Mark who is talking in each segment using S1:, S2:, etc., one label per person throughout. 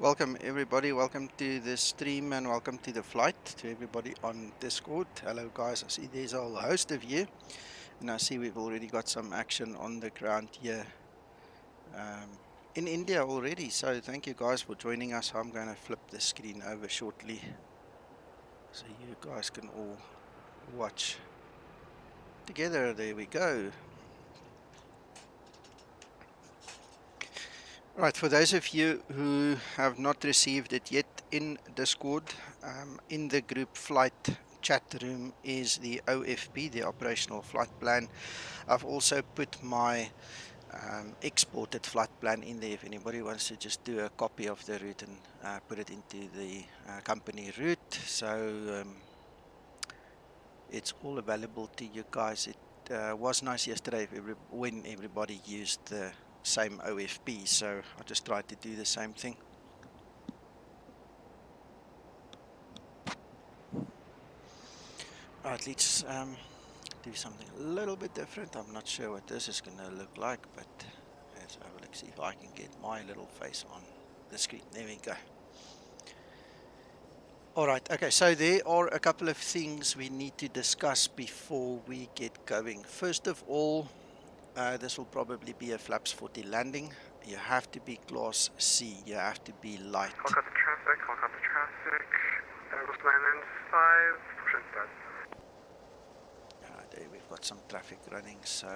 S1: Welcome everybody, welcome to the stream and welcome to the flight, to everybody on Discord. Hello guys, I see there's a whole host of you and I see we've already got some action on the ground here in India already, so thank you guys for joining us. I'm going to flip the screen over shortly so you guys can all watch together. There we go. Right, for those of you who have not received it yet in Discord, in the group flight chat room is the OFP, the operational flight plan. I've also put my exported flight plan in there if anybody wants to just do a copy of the route and put it into the company route. So it's all available to you guys. It was nice yesterday when everybody used the same OFP, so I just tried to do the same thing. Right, let's do something a little bit different. I'm not sure what this is going to look like, but let's have a look, see if I can get my little face on the screen. There we go. All right, okay, so there are a couple of things we need to discuss before we get going. First of all, this will probably be a flaps 40 landing. You have to be class C, you have to be light.
S2: Look at the traffic, Airbus 995, push and start.
S1: There we've got some traffic running, so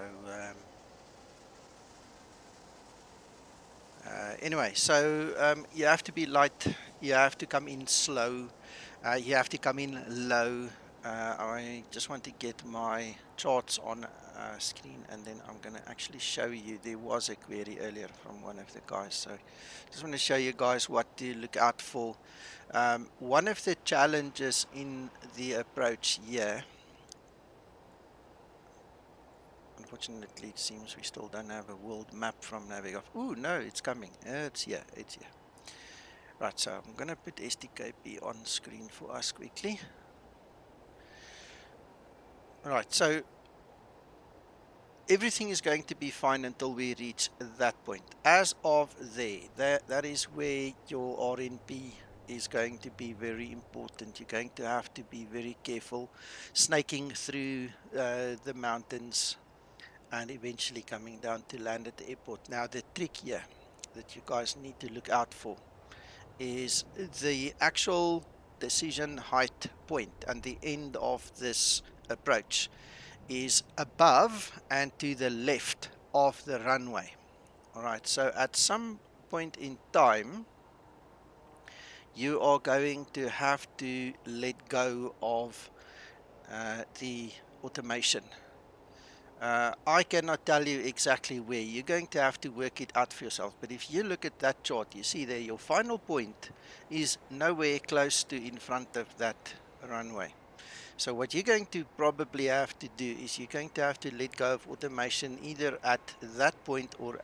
S1: anyway, so you have to be light, you have to come in slow, you have to come in low. I just want to get my charts on screen and then I'm going to actually show you. There was a query earlier from one of the guys, so just want to show you guys what to look out for. One of the challenges in the approach here, unfortunately it seems we still don't have a world map from Navigov. Oh no, it's coming, it's here, it's here. Right, so I'm going to put STKP on screen for us quickly. Right, so everything is going to be fine until we reach that point. As of there, that is where your RNP is going to be very important. You're going to have to be very careful snaking through the mountains and eventually coming down to land at the airport. Now the trick here that you guys need to look out for is the actual decision height point and the end of this approach is above and to the left of the runway. All right, so at some point in time, you are going to have to let go of the automation. I cannot tell you exactly where. You're going to have to work it out for yourself. But if you look at that chart, you see there your final point is nowhere close to in front of that runway. So what you're going to probably have to do is you're going to have to let go of automation either at that point or at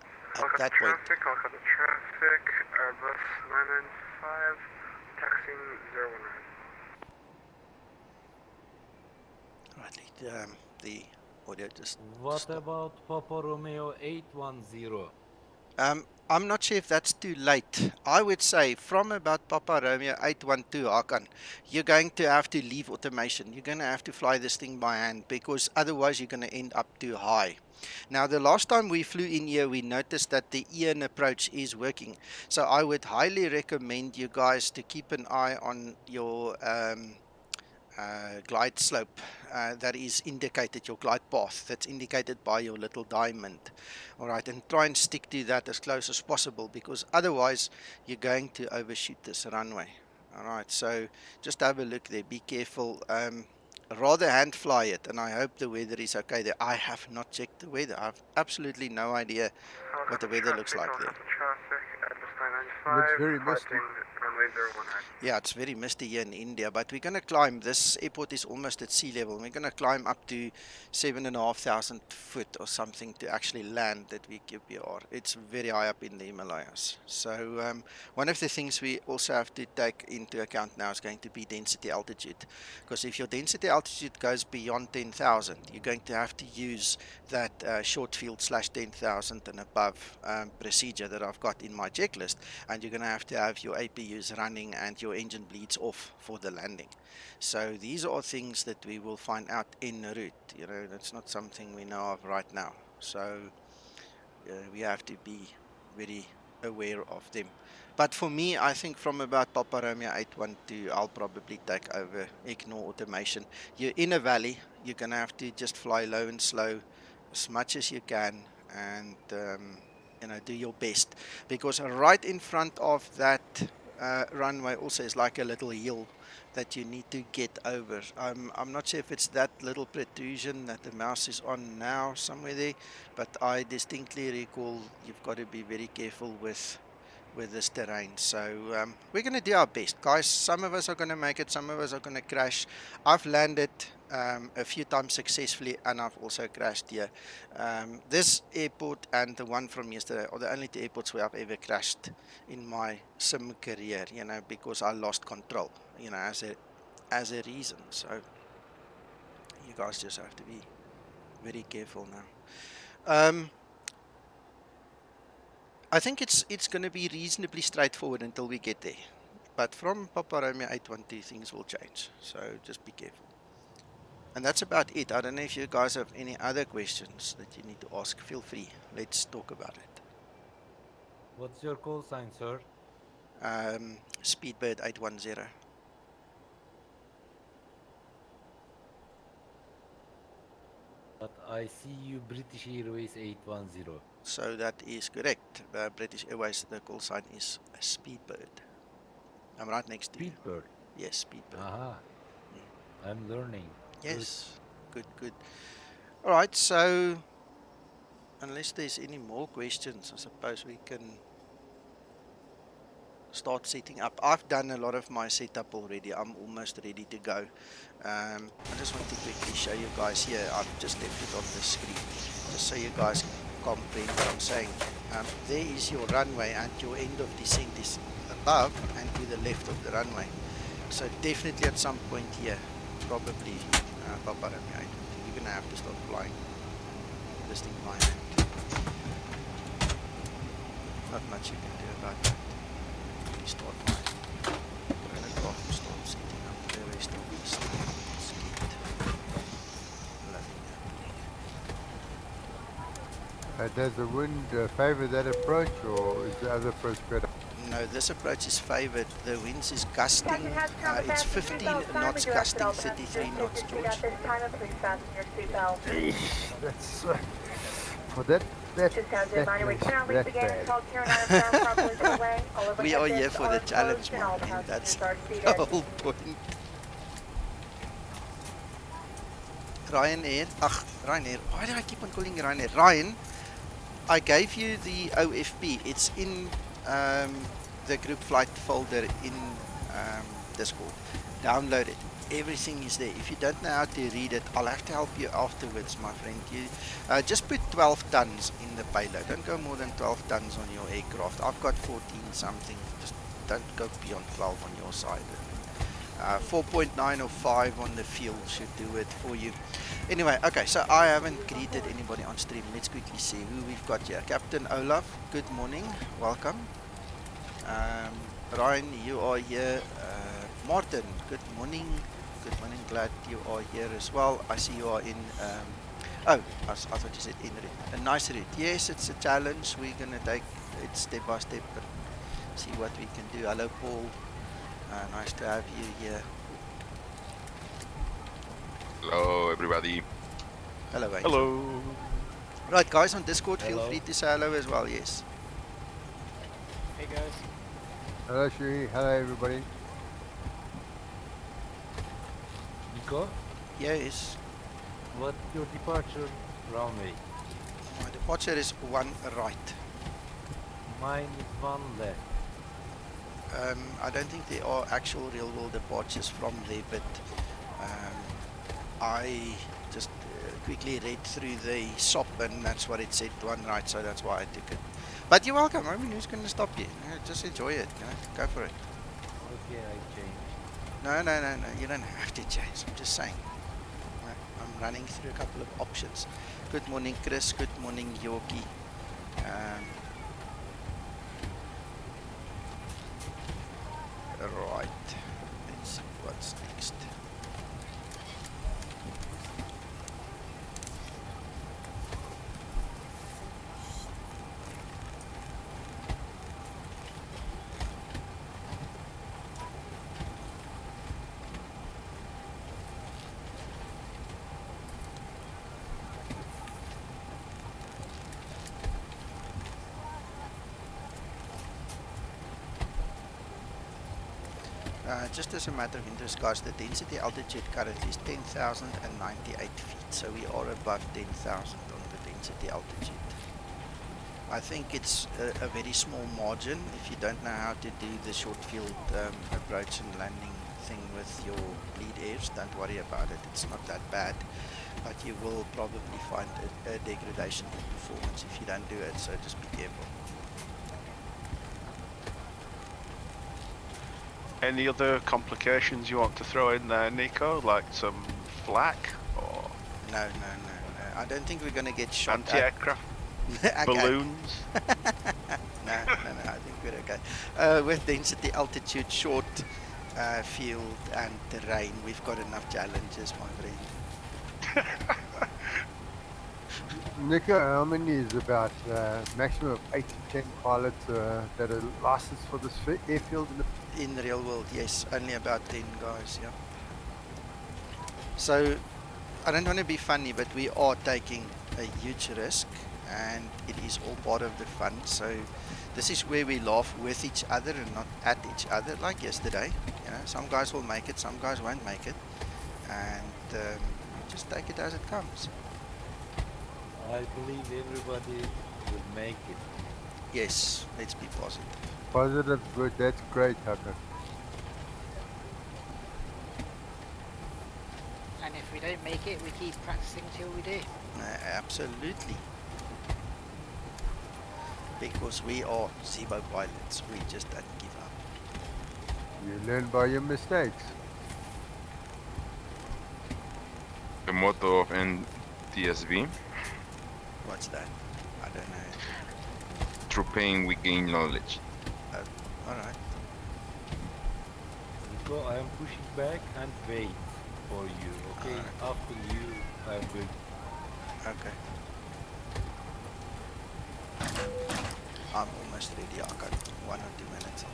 S1: that point.
S2: Look at the traffic, Airbus 995, taxiing 019.
S1: Right, the audio just
S3: What
S1: stopped.
S3: about Papa Romeo 810?
S1: I'm not sure if that's too late. I would say from about Papa Romeo 812, Hakan, you're going to have to leave automation. You're going to have to fly this thing by hand because otherwise you're going to end up too high. Now, the last time we flew in here, we noticed that the Ian approach is working. So I would highly recommend you guys to keep an eye on your glide slope that is indicated, your glide path that's indicated by your little diamond. All right, and try and stick to that as close as possible because otherwise you're going to overshoot this runway. All right, so just have a look there, be careful. Rather hand fly it, and I hope the weather is okay there. I have not checked the weather. I have absolutely no idea what the weather looks like there.
S2: Traffic, Airbus 995,
S4: Looks very misty.
S2: runway 01 right.
S1: Yeah, it's very misty here in India, but we're going to climb. This airport is almost at sea level. We're going to climb up to 7,500 foot or something to actually land at VQPR. It's very high up in the Himalayas. So one of the things we also have to take into account now is going to be density altitude. Because if your density altitude goes beyond 10,000, you're going to have to use that short field /10,000 and above procedure that I've got in my checklist, and you're going to have your APUs running and your engine bleeds off for the landing. So these are things that we will find out en route. You know, that's not something we know of right now. So we have to be very aware of them. But for me, I think from about Papa Romeo 812, I'll probably take over, ignore automation. You're in a valley, you're going to have to just fly low and slow as much as you can, and you know, do your best, because right in front of that runway also is like a little hill that you need to get over. I'm not sure if it's that little protrusion that the mouse is on now, somewhere there, but I distinctly recall you've got to be very careful with this terrain. So we're going to do our best, guys. Some of us are going to make it, some of us are going to crash. I've landed a few times successfully, and I've also crashed here. This airport and the one from yesterday are the only two airports where I've ever crashed in my sim career, you know, because I lost control, you know, as a reason. So you guys just have to be very careful now. I think it's going to be reasonably straightforward until we get there. But from Papa Romeo 812, things will change. So just be careful. And that's about it. I don't know if you guys have any other questions that you need to ask. Feel free. Let's talk about it.
S3: What's your call sign, sir?
S1: Speedbird 810.
S3: But I see you British Airways 810.
S1: So that is correct. British Airways, the call sign is Speedbird. I'm right next to you.
S3: Speedbird.
S1: Yes, Speedbird.
S3: Aha. I'm learning.
S1: Yes. Good. All right. So unless there's any more questions, I suppose we can start setting up. I've done a lot of my setup already. I'm almost ready to go. I just want to quickly show you guys here. I've just left it on the screen just so you guys comprehend what I'm saying. There is your runway, and your end of descent is above and to the left of the runway. So definitely at some point here, probably Papa Romeo, you're going to have to start flying this thing by hand. Not much you can do about that. Start my chronograph, start setting up the rest of the stuff.
S4: Does the wind favor that approach, or is the other approach better?
S1: No, this approach is favored. The winds is gusting. It's 15 knots gusting, 33 knots, George.
S4: That's for that.
S1: We are here for the challenge, man, and that's the whole point. Ryanair, Ryanair, why do I keep on calling it Ryanair? Ryan, I gave you the OFP. It's in the group flight folder in Discord. Download it. Everything is there. If you don't know how to read it, I'll have to help you afterwards, my friend. You just put 12 tons in the payload. Don't go more than 12 tons on your aircraft. I've got 14 something. Just don't go beyond 12 on your side. 4.9 or 5 on the fuel should do it for you. Anyway, okay, so I haven't greeted anybody on stream. Let's quickly see who we've got here. Captain Olaf, good morning. Welcome. Ryan, you are here. Martin, good morning. Good morning, glad you are here as well. I see you are in, I thought you said in route. A nice route. Yes, it's a challenge. We're going to take it step by step and see what we can do. Hello, Paul. Nice to have you here.
S5: Hello, everybody.
S1: Hello, Angel.
S5: Hello.
S1: Right, guys on Discord,
S3: Hello.
S1: feel free to say hello as well, yes.
S2: Hey guys.
S4: Hello, Shui. Hello, everybody.
S3: Nico,
S1: Yes.
S3: what's your departure runway?
S1: My departure is 1 right.
S3: Mine is 1 left.
S1: I don't think there are actual real-world departures from there, but I just quickly read through the SOP, and that's what it said one right, so that's why I took it. But you're welcome. I mean, who's going to stop you? Just enjoy it. Go for it.
S3: Okay, I changed.
S1: No. You don't have to change. I'm just saying. I'm running through a couple of options. Good morning, Chris. Good morning, Yorkie. Right. Let's see what's next. Just as a matter of interest, guys, the density altitude currently is 10,098 feet, so we are above 10,000 on the density altitude. I think it's a very small margin. If you don't know how to do the short field approach and landing thing with your lead airs, don't worry about it. It's not that bad, but you will probably find a degradation in performance if you don't do it, so just be careful.
S6: Any other complications you want to throw in there, Nico? Like some flak or
S1: No. I don't think we're going to get shot
S6: anti-aircraft
S1: at.
S6: balloons?
S1: No, I think we're okay. With density, altitude, short field and terrain, we've got enough challenges, my friend.
S4: Nico, how many is about maximum of 8 to 10 pilots that are licensed for this airfield?
S1: In the real world, yes, only about 10 guys, yeah. So, I don't want to be funny, but we are taking a huge risk, and it is all part of the fun. So, this is where we laugh with each other and not at each other, like yesterday. You know, some guys will make it, some guys won't make it, and we just take it as it comes.
S3: I believe everybody will make it.
S1: Yes, let's be positive.
S4: Positive, good, that's great, Tucker.
S7: And if we don't make it, we keep practicing till we do.
S1: Absolutely. Because we are Zibo pilots, we just don't give up.
S4: You learn by your mistakes.
S5: The motto of NTSB,
S1: What's that? I don't know.
S5: through pain we gain knowledge.
S1: Alright.
S3: Nico, I am pushing back and wait for you, okay? After you, I will.
S1: Okay. I'm almost ready. I got 1 or 2 minutes.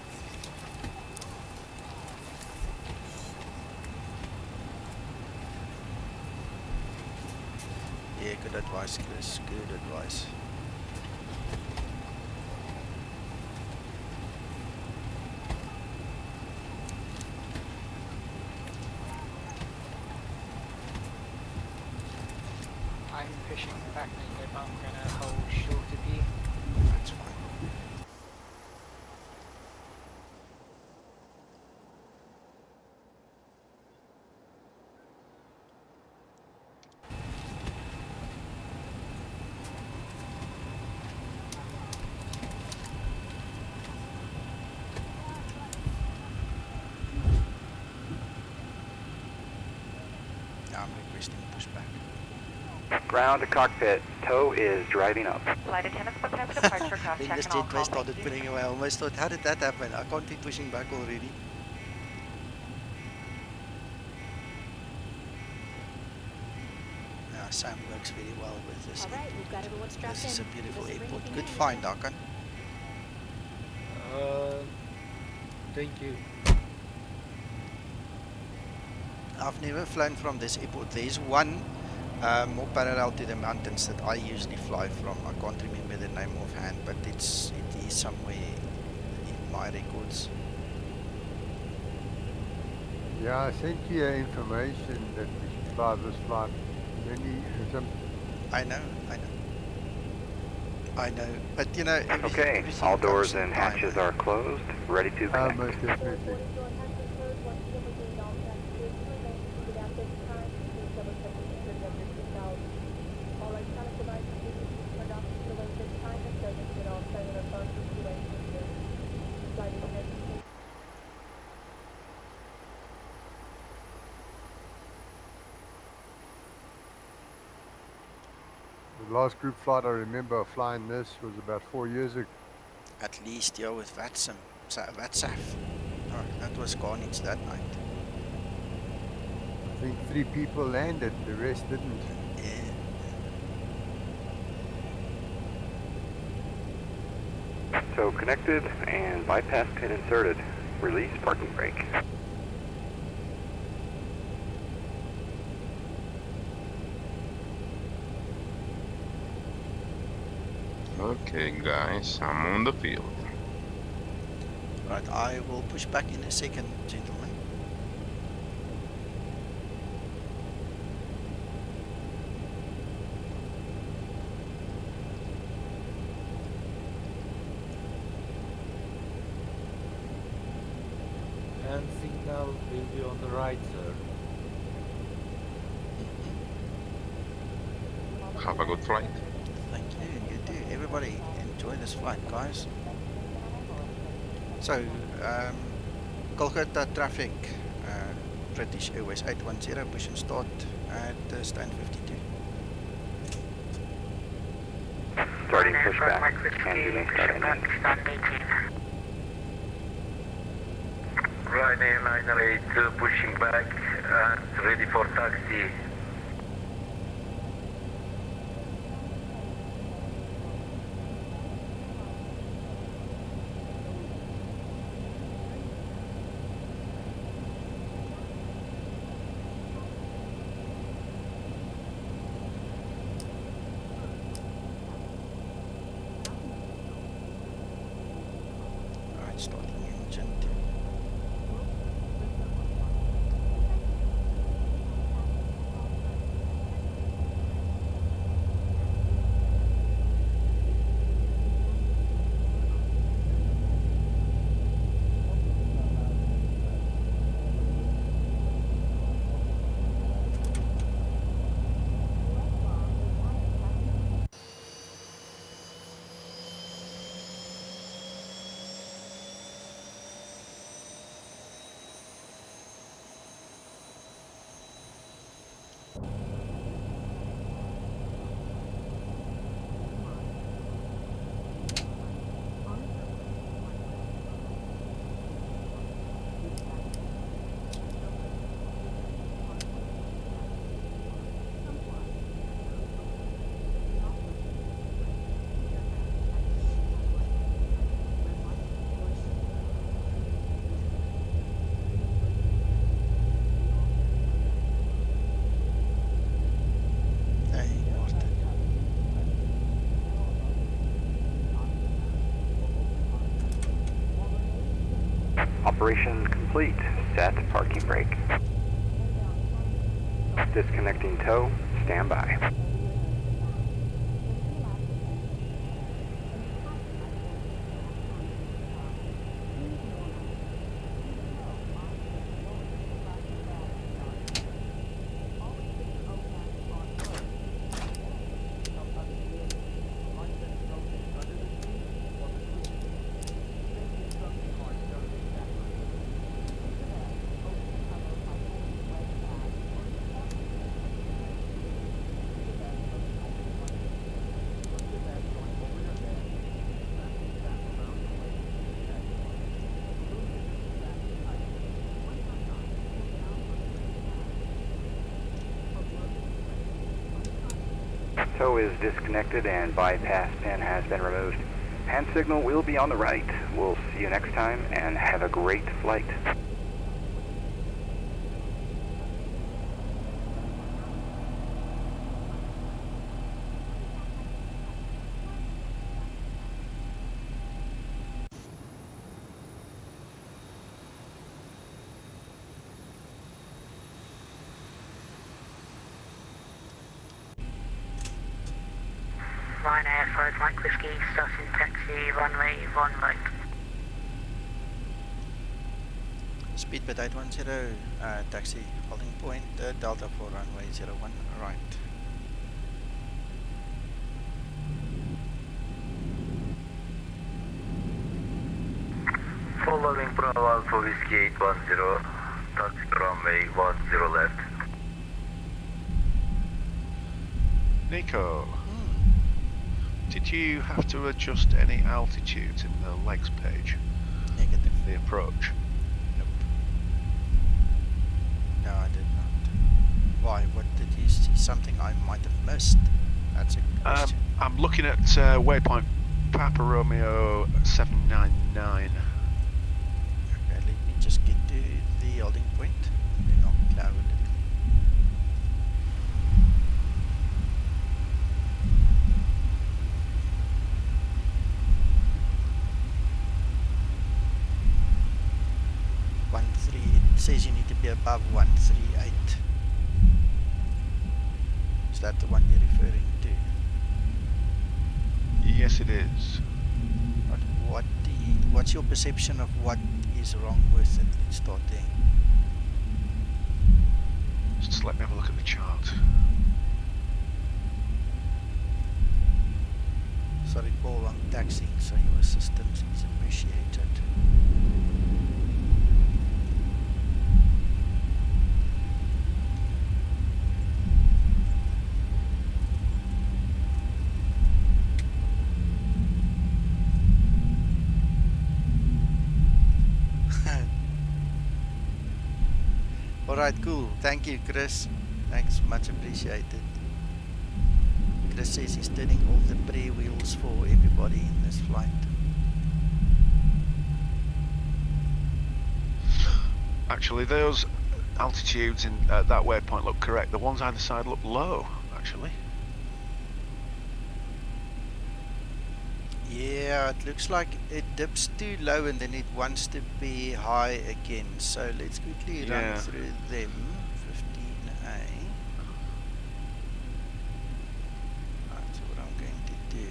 S1: Yeah, good advice, Chris. Good advice.
S7: I'm pushing back, Nico, but I'm going to hold short of you.
S1: That's fine. I'm requesting pushback.
S8: Ground to cockpit. Tow is driving up.
S9: Flight attendants prepare for departure. Cross
S1: Then
S9: check
S1: this
S9: and all
S1: jetway
S9: call.
S1: started pulling away. I almost thought, how did that happen? I can't be pushing back already. Sam works very well with this.
S10: Alright, we've got everyone strapped in.
S1: This is a beautiful
S10: Doesn't bring
S1: airport.
S10: anything
S1: Good
S10: in.
S1: find, Hakan.
S3: Thank you.
S1: I've never flown from this airport. There's one more parallel to the mountains that I usually fly from. I can't remember the name offhand, but it is somewhere in my records.
S4: Yeah, I sent you information that we should fly this flight. Some
S1: I know. I know, but you know,
S8: Okay,
S1: everything
S8: all
S1: comes
S8: doors
S1: in
S8: and
S1: time.
S8: hatches are closed, ready to connect.
S4: Most definitely. The last group flight I remember flying this was about 4 years ago.
S1: At least, yeah, with VATSAF. Oh, that was carnage that night.
S4: I think 3 people landed, the rest didn't.
S1: Yeah.
S8: So connected and bypass pin inserted. Release parking brake.
S5: Okay, guys, I'm on the field.
S1: Right, I will push back in a second, gentlemen.
S3: And signal will be on the right, sir.
S5: Have a good flight.
S1: Thank you, you too. Everybody enjoy this flight, guys. So, Kolkata traffic, British Airways 810, push and start at stand 52.
S8: Starting pushback. And you may start engine.
S10: Ryanair 908 pushing back and ready for taxi.
S1: Alright, starting engine 2. Hey, Martin.
S8: Operation complete. Set parking brake. Disconnecting tow. Stand by. Tow is disconnected and bypass pin has been removed. Hand signal will be on the right. We'll see you next time and have a great flight.
S7: Ryanair 5 Mike Whiskey, starting taxi, runway 1 right.
S1: Speedbird 810, taxi holding point, Delta for runway 01 right.
S10: Following Bravo Alpha Whiskey 810, taxi runway 10 left.
S6: Nico, did you have to adjust any altitudes in the legs page?
S1: Negative.
S6: The approach?
S1: Nope. No, I did not. Why? What did you see? Something I might have missed? That's a question.
S6: I'm looking at waypoint Papa Romeo 799.
S1: Okay, let me just get to the holding point, and then I'll cloud it. It says you need to be above 138. Is that the one you're referring to?
S6: Yes, it is.
S1: What's your perception of what is wrong with it? Let's start there.
S6: Just let me have a look at the chart.
S1: Sorry, Paul, I'm taxiing, so your assistance is appreciated. Alright, cool. Thank you, Chris. Thanks, much appreciated. Chris says he's turning all the pre wheels for everybody in this flight.
S6: Actually, those altitudes in that waypoint look correct. The ones either side look low, actually.
S1: Yeah, it looks like it dips too low and then it wants to be high again. So let's quickly run through them. 15A. That's what I'm going to do.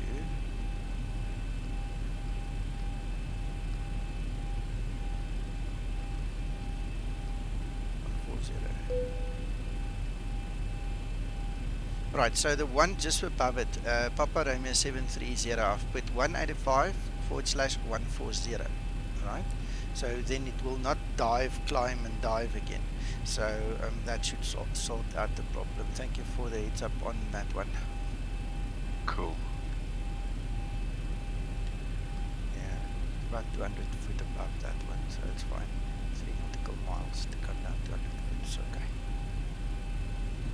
S1: Right, so the one just above it, Papa Romeo 730, I've put 185/140, right? So then it will not dive, climb and dive again. So that should sort out the problem. Thank you for the heads up on that one.
S6: Cool.
S1: Yeah, about 200 foot above that one, so it's fine. 3 nautical miles to come down 200 foot, it's okay.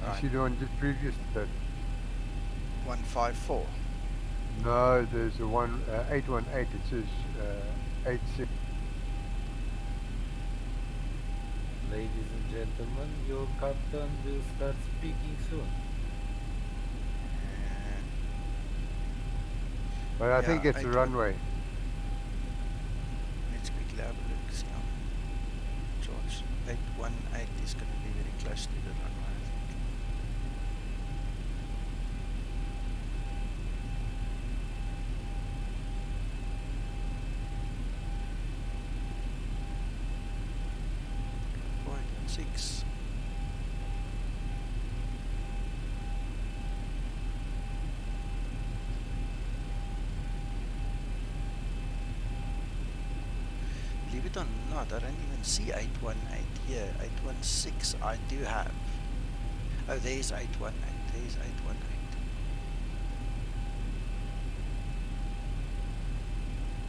S4: You see the one just previous to that?
S1: 154.
S4: No, there's a 818. It says 86.
S3: Ladies and gentlemen, your captain will start speaking soon.
S4: But I think it's a runway.
S1: Let's quickly have a look. See how George 818 is going to be very close to the runway, I think. Point 6. Believe it or not, I don't even see 818 here. 816 I do have. Oh, there's 818. There's 818.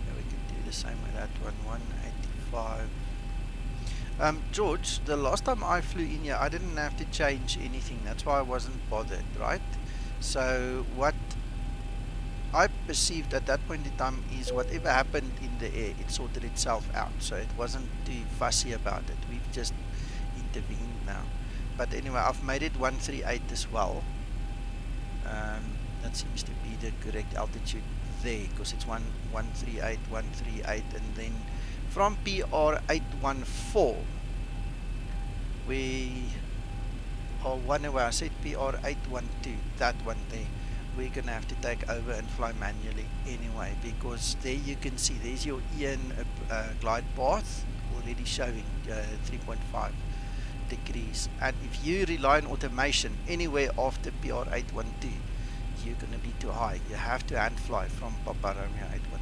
S1: Yeah, we could do the same with that one. 185. George, the last time I flew in here, I didn't have to change anything. That's why I wasn't bothered, right? So what I perceived at that point in time is whatever happened in the air, it sorted itself out. So it wasn't too fussy about it. We've just intervened now. But anyway, I've made it 138 as well. That seems to be the correct altitude there, because it's 138, 138, and then from PR 814 we or one away. I said PR 812, that one there. we're gonna have to take over and fly manually anyway, because there you can see there's your Ian glide path already showing 3.5 degrees, and if you rely on automation anywhere after PR 812, you're gonna be too high. You have to hand fly from Papa Romeo 812.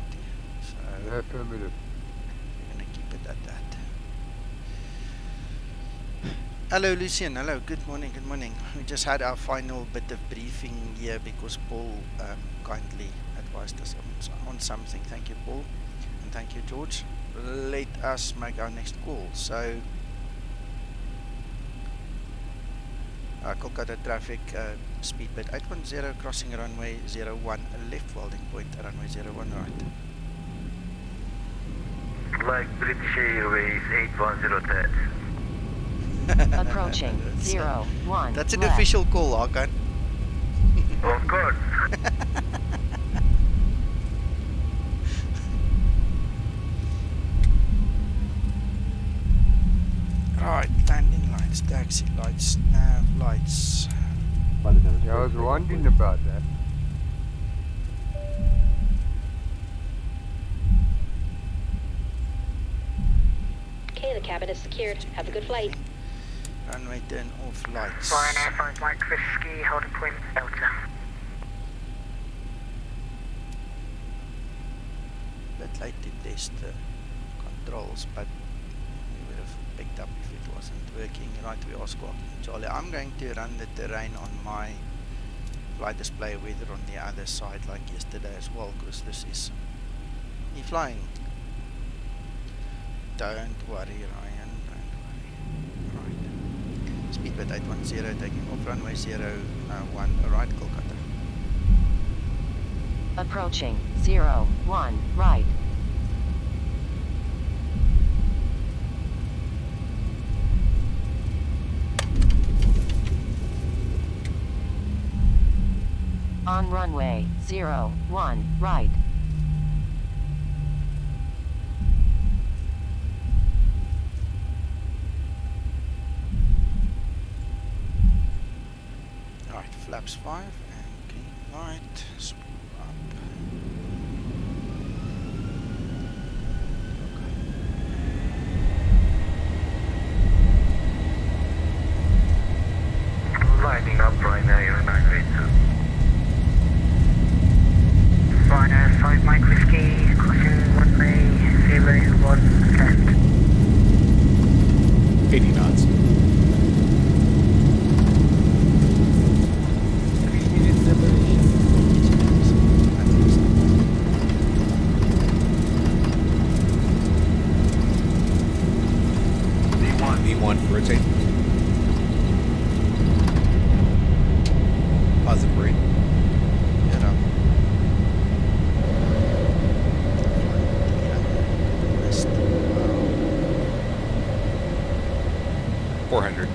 S1: So
S4: Affirmative.
S1: we're gonna keep it at that. Hello Lucien, hello, good morning, good morning. We just had our final bit of briefing here because Paul kindly advised us on something. Thank you, Paul, and thank you, George. Let us make our next call. So Kolkata traffic speedbird 810 crossing runway 01 left, welding point runway 01 right.
S10: Like British Airways 810
S11: Approaching 01.
S1: That's an
S11: left.
S1: official call, Hakan.
S10: Of course.
S1: Right, landing lights, taxi lights, nav lights.
S4: Yeah, I was wondering about that.
S12: Okay, the cabin is secured. Have a good flight.
S1: Runway turn off lights.
S7: Ryanair 5 Mike Whiskey, holding point Delta.
S1: Bit late to test the controls, but we would have picked up if it wasn't working. Right, we are squawking. Charlie, I'm going to run the terrain on my flight display weather on the other side like yesterday as well, because this is me flying. Don't worry, Ryan, don't worry. Right. Speedbird 810 taking off runway 01 right, Kolkata.
S11: Approaching 01 right. On runway 01 right.
S1: Right, flaps 5 and green light, spool up.
S10: Lighting up Ryanair 982.
S7: Ryanair 5 Mike Whiskey, crossing runway 01 left.
S13: 80 knots.
S3: 3-minute separation.
S13: V1, rotate. Positive rate.
S1: Get up. West.
S13: 400.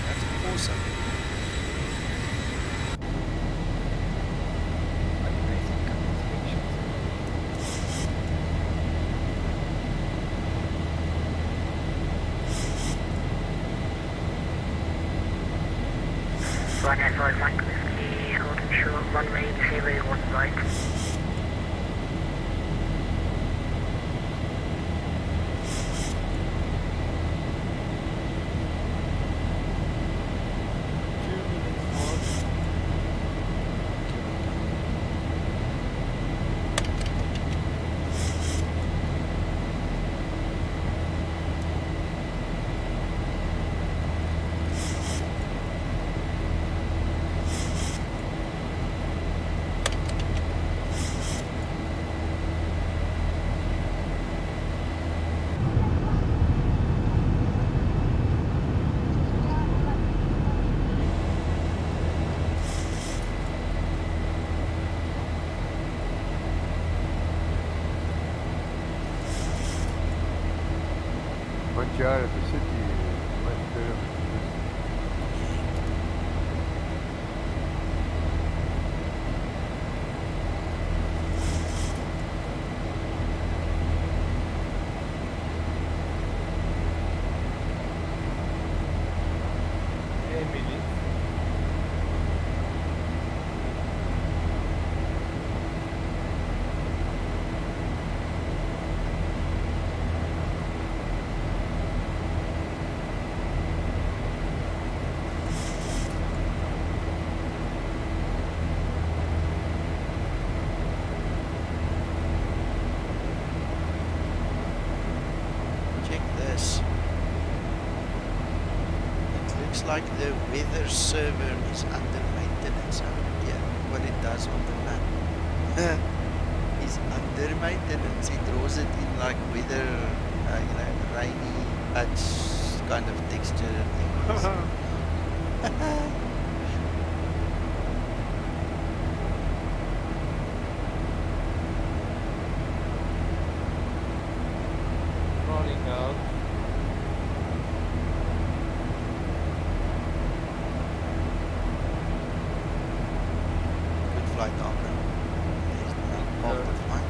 S1: That's awesome.
S7: Ryanair 5 Mike Whiskey, holding short runway 01 right.
S4: get you out of the city much better.
S3: Emily.
S1: Check this. It looks like the weather server is under maintenance. Yeah, what it does on the map is under maintenance. It draws it in like weather, rainy patch kind of texture things.
S3: Rolling out.
S1: Good flight, Arthur. There's no half the flight.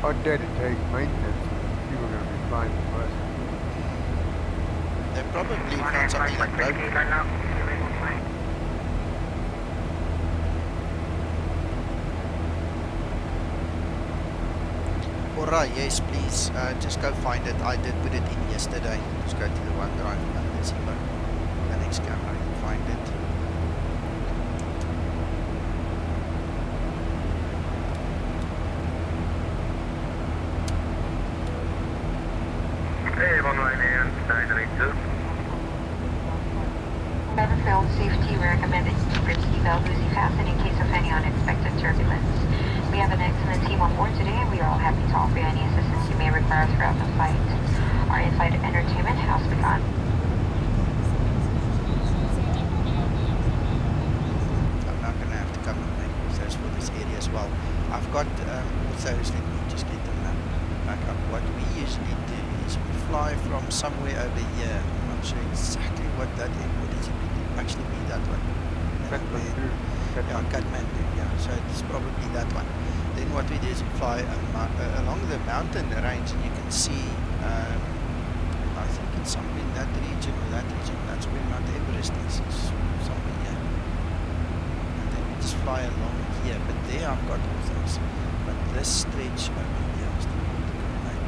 S4: How did it take maintenance? You were going to be fine first.
S1: They probably found something that broke. Alright, yes, please. Just go find it. I did put it in yesterday. Just go to the OneDrive and the Zibo. The next camera, you find it.
S10: Hey, 198, 992.
S9: Battlefield safety, we recommend that you keep your seatbelt loosely fastened in case of any unexpected turbulence. We have an excellent team on board today, and we are all happy to offer you any assistance you may require throughout the flight. Our in-flight entertainment has begun.
S1: I'm not going to have to come and make research for this area as well. I've got, also, let me just get the map back up. What we usually do is we fly from somewhere over here. I'm not sure exactly what that is. What is it? Actually be that one.
S4: Kathmandu.
S1: Yeah, Kathmandu, yeah. So it's probably that one. Then what we do is we fly along the mountain range, and you can see, I think it's somewhere in that region or that region. That's where Mount Everest is. It's somewhere here. And then we just fly along here. But there I've got all things. But this stretch over here is the one to go make.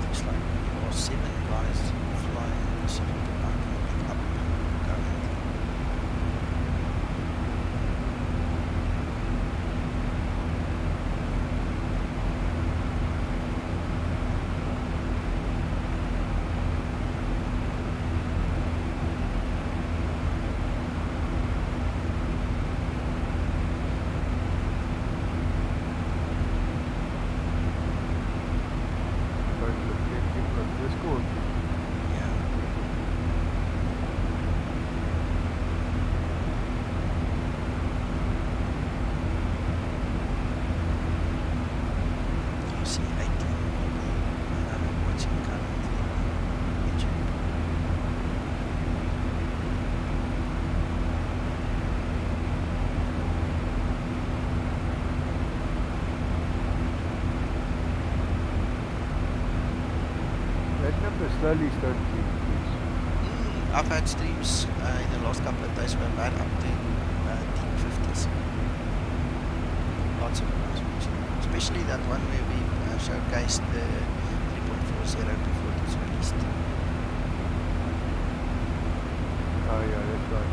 S1: Looks like there are 7 guys flying this mountain up currently.
S4: But the people of Discord.
S1: Yeah. You see 18 watching currently on YouTube.
S4: That number slowly started to increase.
S1: I've had streams in the last couple of days where I've had up to deep 50s. Lots of guys watching. Especially that one where we showcased the 3.40 before it was released.
S4: Oh yeah, that's right.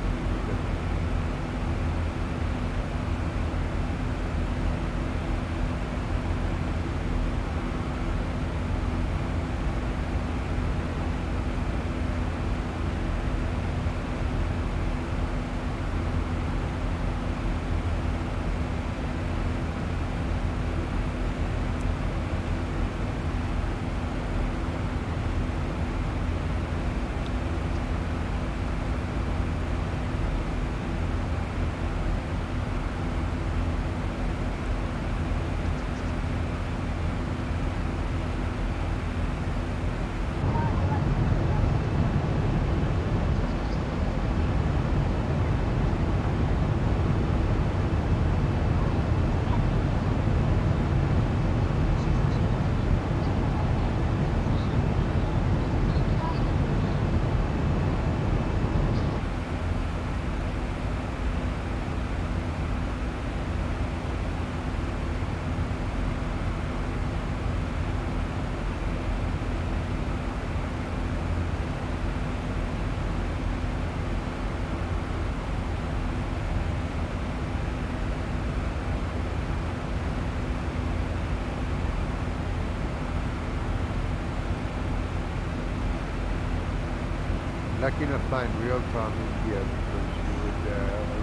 S4: lucky enough flying real time India because you would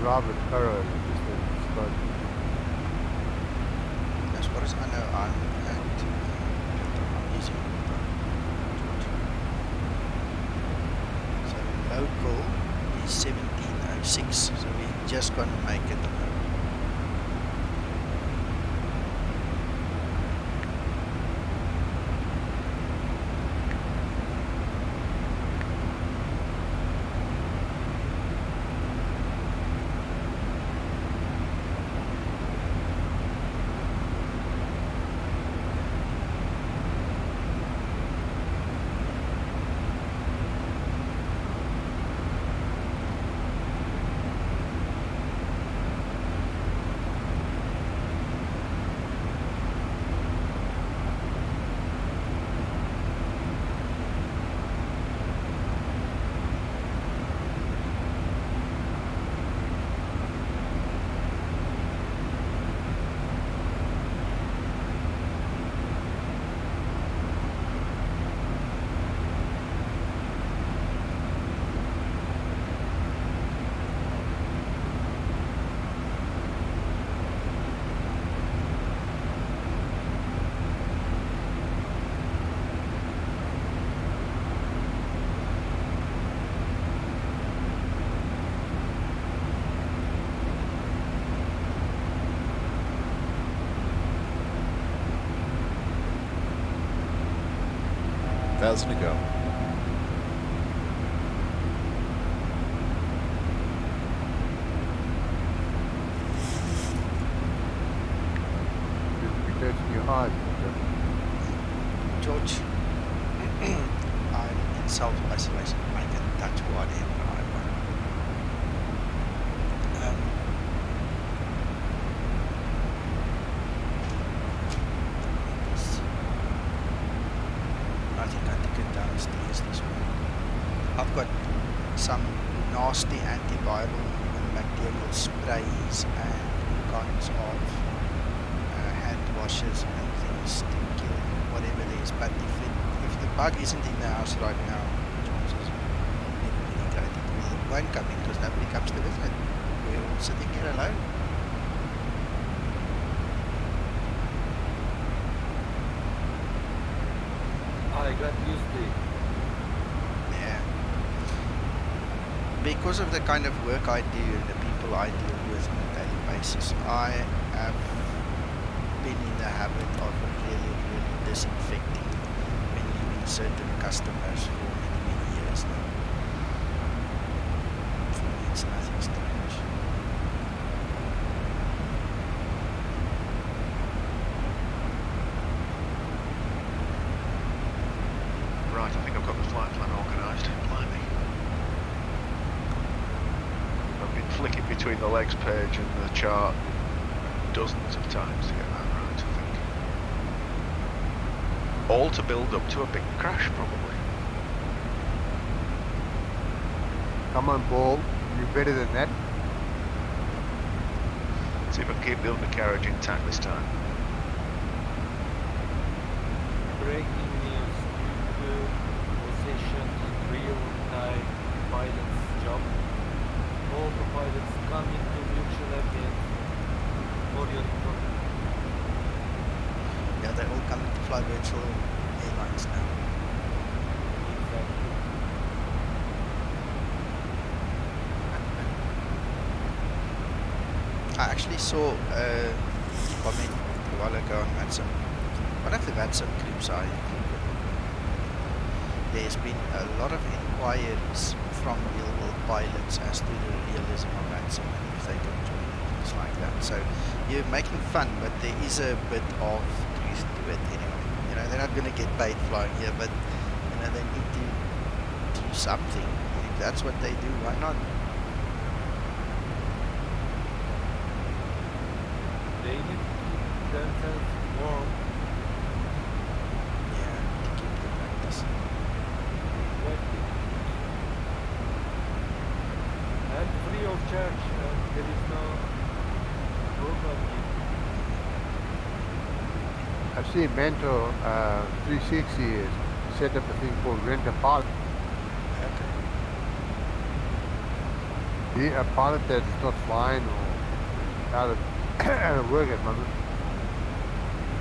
S4: arrive at Paro just as it starts.
S1: As far as I know, I'm using so local is 1706, so we're just gonna make it.
S13: Thousand to go.
S4: Touching your eyes.
S1: George, I'm in self-isolation. I can touch whatever I want. I think I took it downstairs this morning. I've got some nasty antiviral and bacterial sprays and kinds of hand washes and things to kill whatever it is. But if the bug isn't in the house right now, chances never really great. It won't come in because nobody comes to visit. We're all sitting here alone.
S3: I got used to it.
S1: Yeah. Because of the kind of work I do and the people I deal with on a daily basis, I have been in the habit of really disinfecting when leaving certain customers for many years now. For me, it's nothing strange.
S6: Right, I think I've got the flight plan organised. Blimey. I've been flicking between the legs page and the chart dozens of times to get that right, I think. All to build up to a big crash, probably.
S4: Come on, ball. You're better than that.
S6: See if I can keep the undercarriage intact this time.
S3: Breaking news due to position in real-time pilot's job. All the pilots coming to mutual aid for your information.
S1: Yeah, they're all coming to fly virtual airlines now.
S3: Exactly.
S1: I actually saw a comment a while ago on VATSIM. One of the VATSIM groups there's been a lot of inquiries from real-world pilots as to the realism of VATSIM and if they can join it, things like that. So you're making fun, but there is a bit of truth to it anyway. You know, they're not going to get paid flying here, but you know, they need to do something. And if that's what they do, why not?
S3: They need to keep themselves warm.
S1: Yeah, to keep the practice.
S3: Exactly. And free of charge, there is no program here.
S4: I've seen Mentor 360 is set up a thing called Rent a Pilot.
S1: Okay.
S4: A pilot that is not flying or out of, out of work at the moment,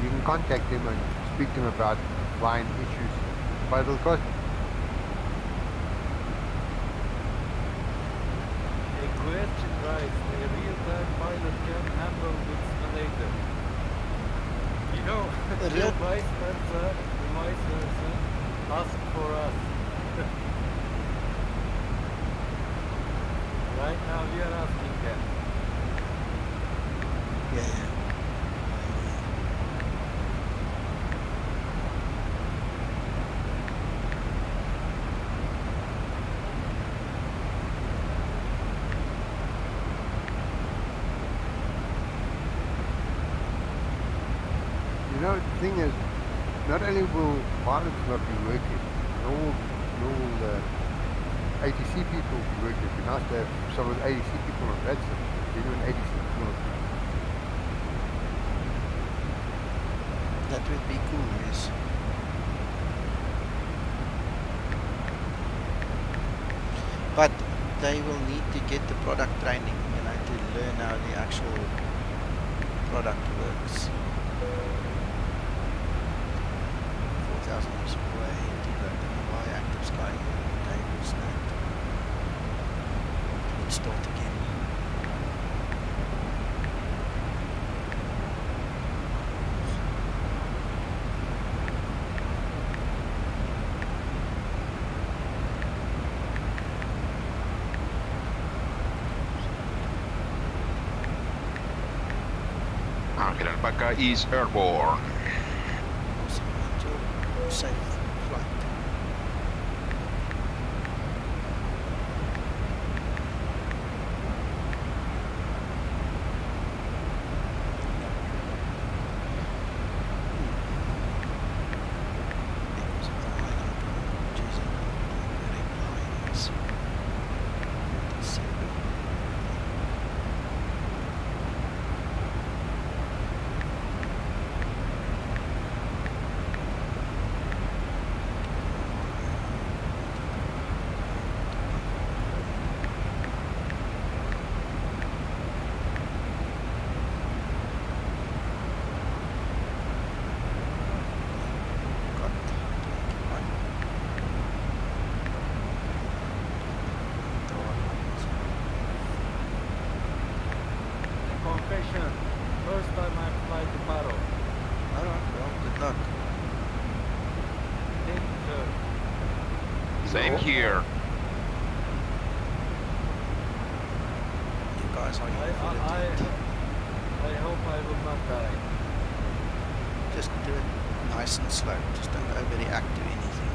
S4: you can contact him and speak to him about flying issues, but it'll cost.
S3: A question rise, a real-time pilot can handle with simulator. You know,
S1: real
S3: vice versa, ask for us. Right now we are asking them.
S1: Yeah.
S4: You know, the thing is, not only will pilots not be working, all ATC people will be working. It'd be nice to have some of the ATC people on that side. Genuine ATC people on
S1: That would be cool, yes. But they will need to get the product training, you know, to learn how the actual product works. 4,000 is way too low. Why active sky tables that? Let's start again.
S5: Angel Alpaca is airborne.
S1: Awesome. Enjoy safe flight. Because of the line I'm choosing very lines.
S3: Confession, first time I fly to Paro.
S1: Alright, well, good luck.
S3: Thank you, sir.
S5: Same here.
S1: You guys are
S3: I hope I will not die.
S1: just do it nice and slow. Just don't overreact to anything.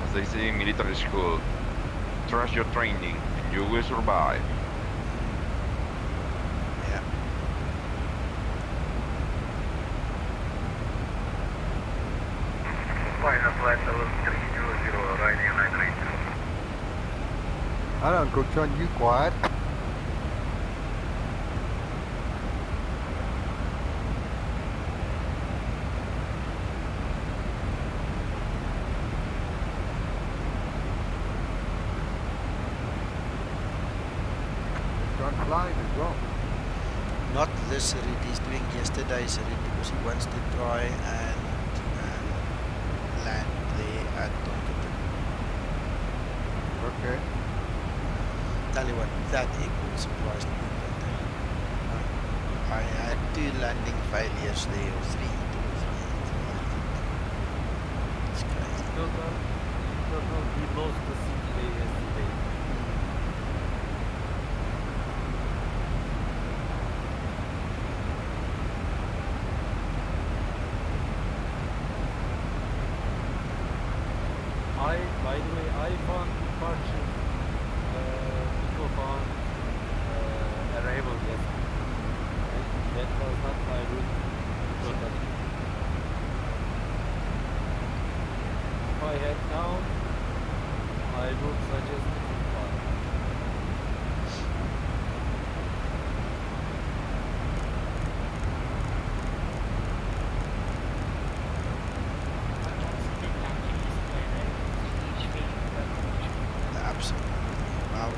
S5: As they say in military school, trust your training, you will survive.
S1: Yeah.
S10: Final flight level 320, riding a line right.
S4: I don't go, John, you quiet. John flying as well.
S1: Not this route, he's doing yesterday's route because he wants to try and land there at Tonkaton.
S4: Okay.
S1: Tell you what, that airport surprised me. I had 2 landing failures there, or 3. It's crazy.
S3: Total, we lost the CTA yesterday. By the way, I found departure, people found arrival yesterday. That was not my route. I head down, I would suggest to fly.
S1: Absolutely. Wow.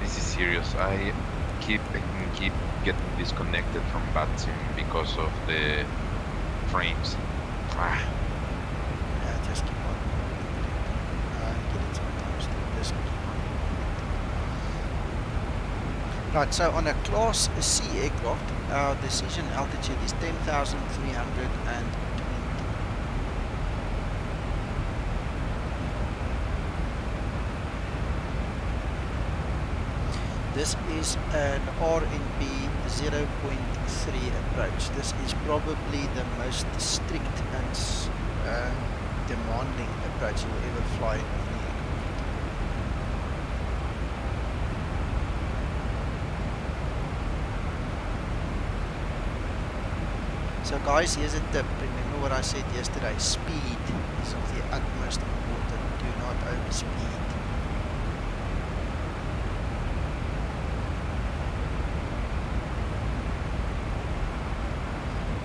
S5: This is serious. I keep getting disconnected from BATSIM because of the frames.
S1: Yeah, just keep on. I get it sometimes too. Just keep on. Right, so on a Class C aircraft, our decision altitude is 10,320. This is an RNP 0.3 approach. This is probably the most strict and demanding approach you'll ever fly in any aircraft. So guys, here's a tip. Remember what I said yesterday. Speed is of the utmost important. Do not overspeed.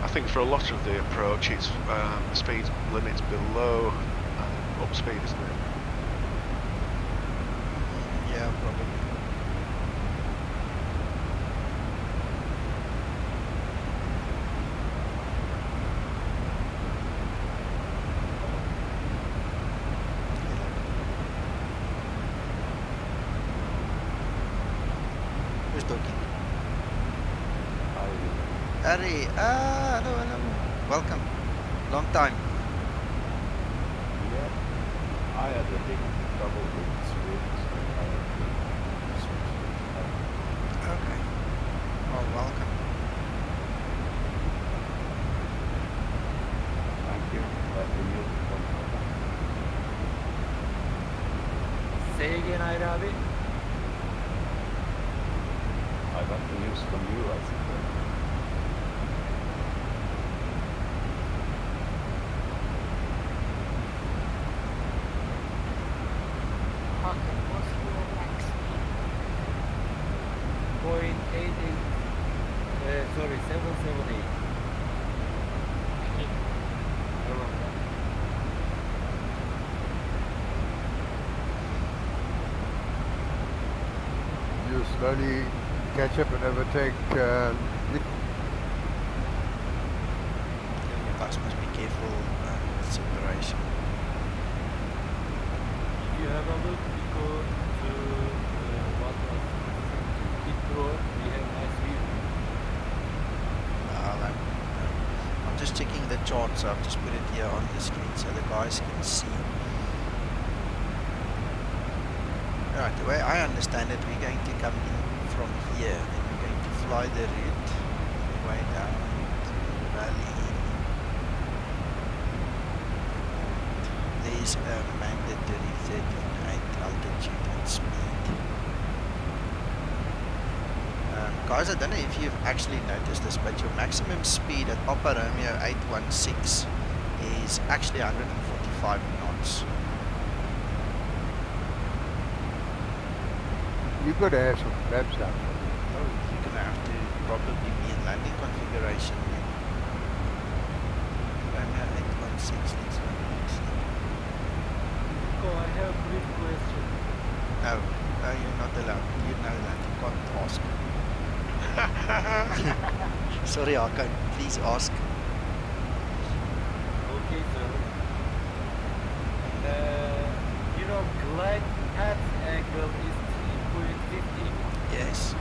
S6: I think for a lot of the approach, it's speed limits below up speed, isn't it?
S1: Yeah, probably. Who's talking? Harry, hello, hello. Welcome. Long time.
S14: Yeah, I had a big trouble with Swift, so I had to switch it.
S1: Okay. Well, welcome.
S14: Thank you. Let me use it from
S3: Say again, Irabi.
S14: I got the news from you, I suppose.
S7: What's your max speed?
S3: 0.88, sorry, 778. Around that.
S4: You slowly catch up and overtake.
S1: You guys must be careful with separation.
S3: If you have a look, we go to what was Heathrow, we have nice view.
S1: I'm just checking the chart, so I've just put it here on the screen so the guys can see. Right, the way I understand it, we're going to come in from here, then we're going to fly the route way down through the valley. There's a mandatory 13.8 altitude and speed. Guys, I don't know if you've actually noticed this, but your maximum speed at Papa Romeo 816 is actually 145 knots.
S4: You've got to have some flaps down.
S1: Oh, you're gonna have to probably be in landing configuration then. Romeo 816, let's see.
S3: Oh, I have a brief question.
S1: No, no, you're not allowed. You know that. You can't ask. Sorry, Hakan. Please ask.
S3: Okay, sir. You know, glide path angle is 3.15.
S1: Yes.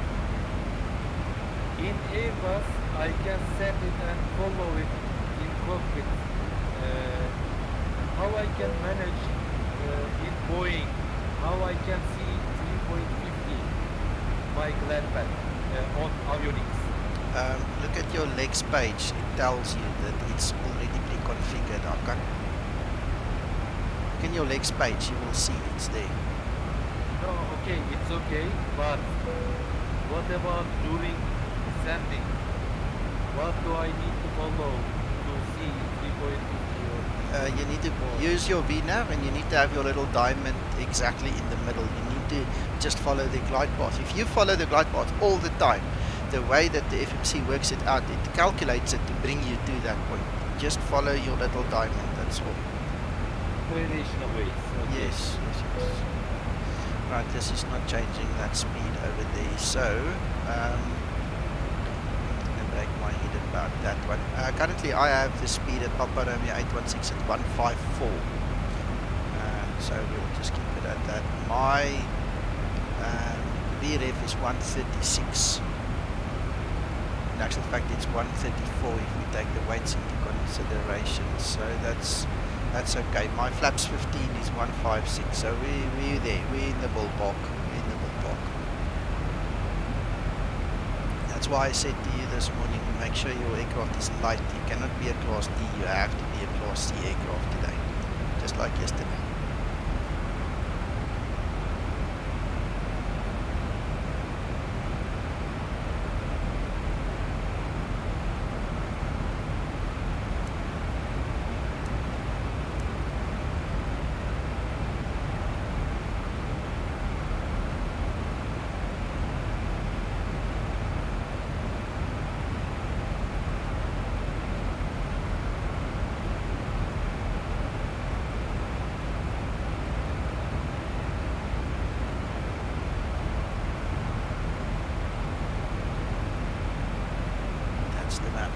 S3: In Airbus, I can set it and follow it in cockpit. How I can manage in Boeing? How I can see 3.50 my glide path on avionics.
S1: Look at your legs page. It tells you that it's already pre-configured. Okay. Look in your legs page. You will see it's there.
S3: No, okay, it's okay, but what about during sending? What do I need to follow to see 3.50?
S1: You need to use your VNav and you need to have your little diamond exactly in the middle. You need to just follow the glide path. If you follow the glide path all the time, the way that the FMC works it out, it calculates it to bring you to that point. Just follow your little diamond, that's all.
S3: Traditional ways. Okay.
S1: Yes. Right, this is not changing that speed over there, so I'm going to break my head about that one. Currently I have the speed at Papa Romeo 816 at 154, so we'll just keep it at that. My VREF is 136. In actual fact it's 134 if we take the weights into consideration, so that's okay. My flaps 15 is 156, so we're there, we're in the ballpark, That's why I said to you this morning, make sure your aircraft is light. You cannot be a Class D, you have to be a Class C aircraft today, just like yesterday.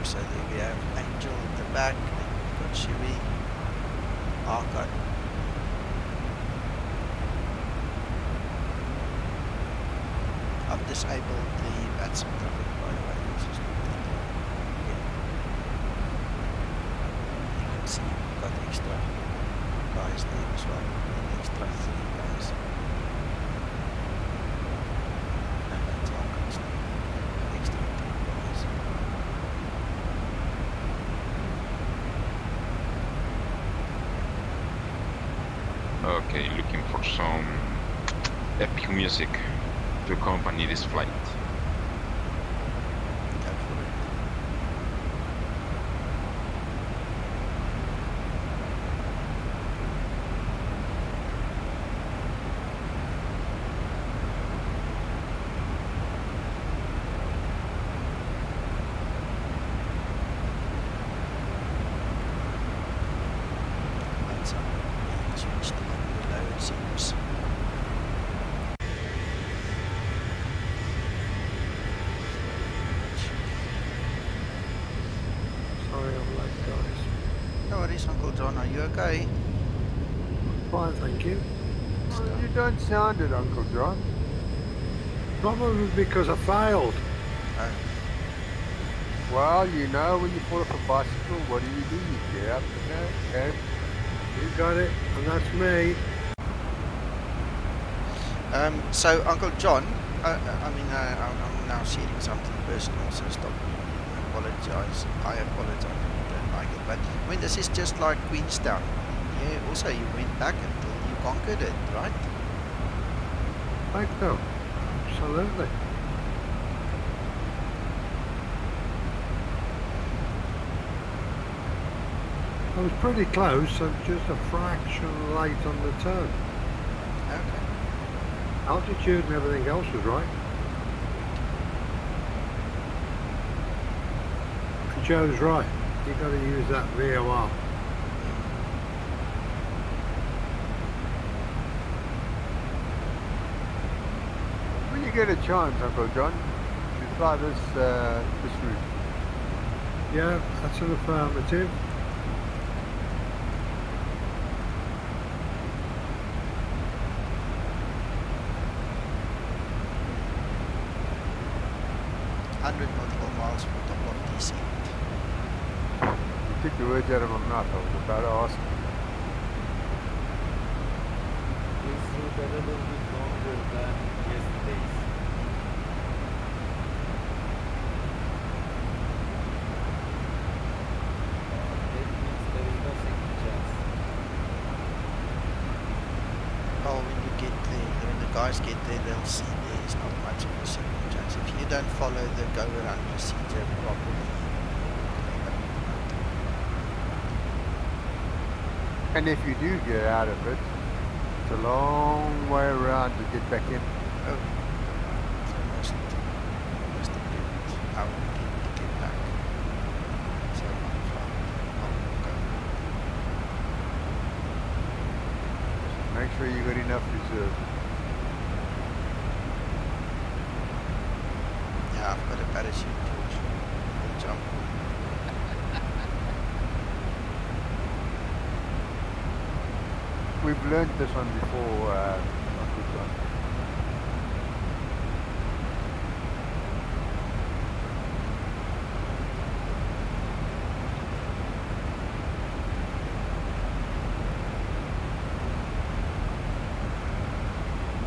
S1: So there we have Angel at the back, and we've got Shui, Arcot. I've disabled the VATSIM traffic, by the way. Let's just put that on. Yeah. You can see we've got extra guys there as well, an extra 3 guys. And that's Arcot's extra 2 guys.
S5: Okay, looking for some epic music to accompany this flight.
S1: Uncle John, are you okay?
S4: Fine, thank you. You don't sound it, Uncle John.
S15: Probably because I failed.
S4: Well, you know, when you fall off a bicycle, what do? You get up, okay?
S15: You got it, and that's me.
S1: So, Uncle John, I'm now sharing something personal, so stop me. I apologize if you don't like it. But, I mean, this is just like Queenstown. Yeah, also, you went back until you conquered it, right?
S15: Thank you. Absolutely. I was pretty close, I'm just a fraction late on the turn.
S1: Okay.
S15: Altitude and everything else was right. Joe's right. You got to use that VOR.
S4: When you get a chance, Uncle John, you fly this route.
S15: Yeah, that's an affirmative.
S1: nautical miles from top of DC.
S4: You took the words out of my mouth. I was about to ask you.
S3: This route a little bit longer than
S1: guys get there, they'll see there's not much of a second chance. If you don't follow the go around procedure properly,
S4: And if you do get out of it, it's a long way around to get back in.
S1: oh, it's almost a good hour to get back. So long go.
S4: Make sure you got enough reserve.
S1: Yeah, I've got a parachute, George. We'll jump.
S4: We've learned this one before on Bhutan.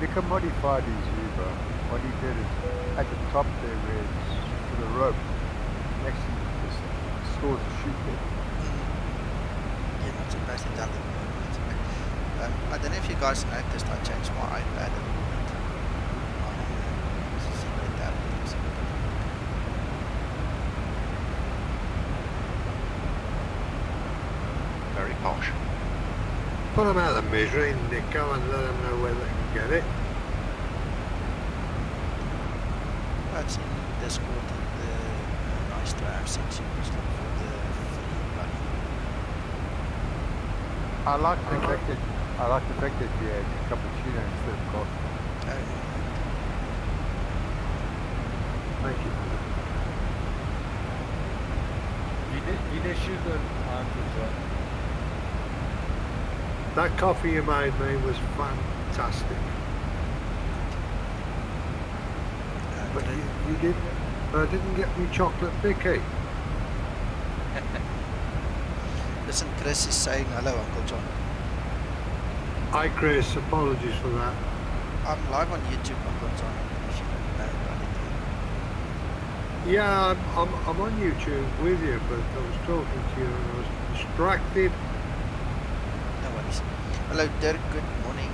S4: Nika modified his Zibo. What he did is, at the top there where it's for the rope, next to this stores a chute there.
S1: Yeah, not supposed to tell them. I don't know if you guys noticed, I changed my iPad a little bit. See where that is.
S6: Very posh.
S15: Put them out of the misery, Nico, and let them know where they can get it.
S1: That's in Discord, the nice to have section for the free money.
S4: I like the fact that you had cappuccino instead of coffee.
S1: Oh, yeah.
S15: Thank you.
S3: Bir de sugar Uncle John.
S15: That coffee you made me was fantastic. But you did. I didn't get me chocolate Vicky.
S1: Listen, Chris is saying hello, Uncle John.
S15: Hi Chris, apologies for that.
S1: I'm live on YouTube, Uncle John, if you don't know about it.
S15: Yeah, I'm on YouTube with you, but I was talking to you and I was distracted.
S1: No worries. Hello, Dirk. Good morning.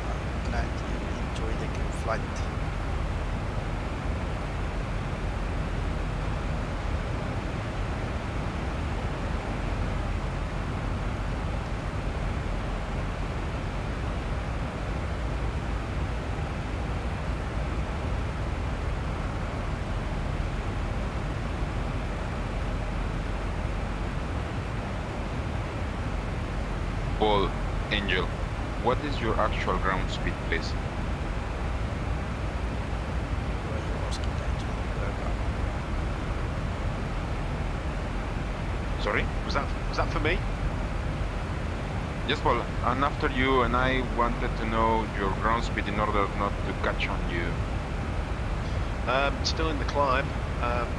S1: I'm glad you enjoy the good flight.
S5: Paul, Angel, what is your actual ground speed, please?
S1: Well, you're asking that to the
S5: Sorry?
S6: Was that for me?
S5: Yes, Paul. And after you, and I wanted to know your ground speed in order not to catch on you.
S6: Still in the climb,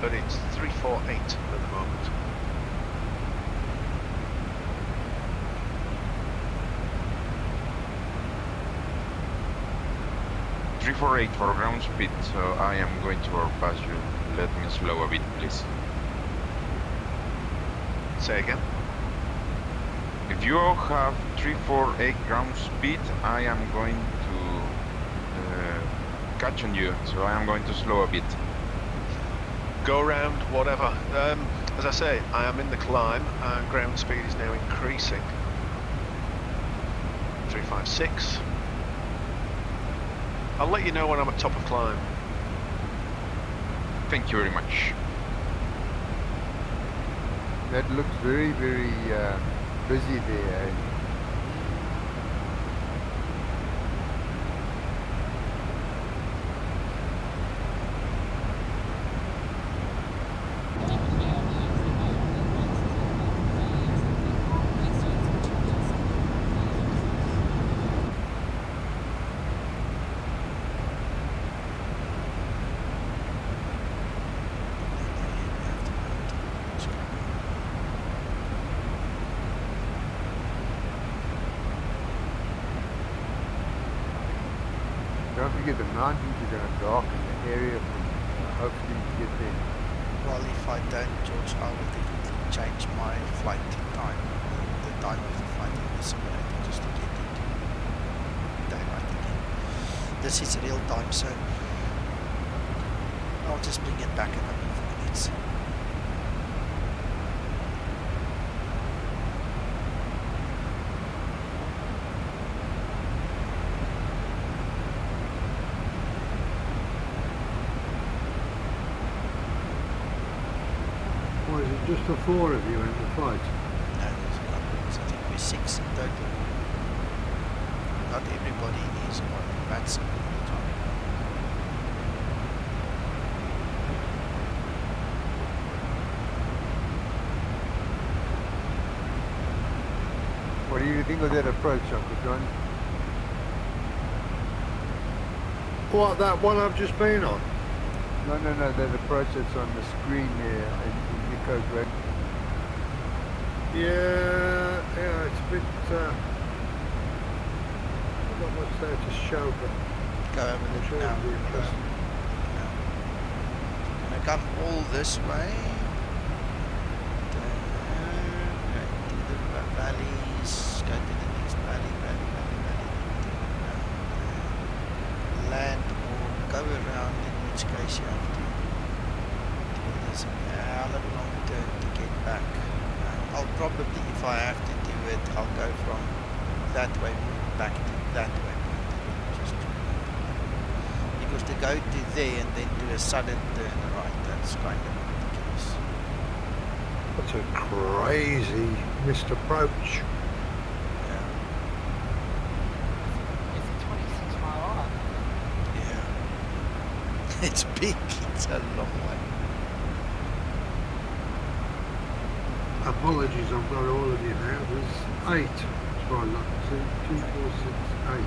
S6: but it's 348 at the moment.
S5: .348 for ground speed, so I am going to overpass you. Let me slow a bit, please.
S6: Say again?
S5: If you have 348 ground speed, I am going to catch on you, so I am going to slow a bit.
S6: Go around, whatever. As I say, I am in the climb, and ground speed is now increasing. 356. I'll let you know when I'm at top of climb.
S5: Thank you very much.
S4: That looks very, very busy there. Eh? Don't forget the mountains are going to darken the area for hopefully you get there.
S1: Well, if I don't, George, I will definitely change my flight time, the time of the flight in the simulator, just to get into daylight again. this is real time, so I'll just bring it back a couple of minutes.
S15: Or is it just the 4 of you in the flight?
S1: No, I think we're 6 in total. Not everybody is on VATSIM all the time.
S4: What do you think of that approach, Uncle John?
S15: What, that one I've just been on?
S4: No, that approach that's on the screen there in Nico's red.
S15: Yeah, it's a bit, not much there to show, but
S1: Go over
S15: I'm
S1: the
S15: sure
S1: now.
S15: it'll be interesting.
S1: Gonna come all this way. Go to the valleys. Go to the next valley. Land or go around, in which case you have to do this a hell of a long turn to get back. I'll probably, if I have to do it, I'll go from that way back to that way. Just because to go to there and then do a sudden turn right, that's kind of ridiculous.
S15: That's a crazy missed approach.
S1: Yeah.
S7: It's a 26-mile arc.
S1: Yeah. It's big. It's a long way.
S15: Apologies, I've got all of you now. There's 8 as far as I can see. 2, 4, 6, 8.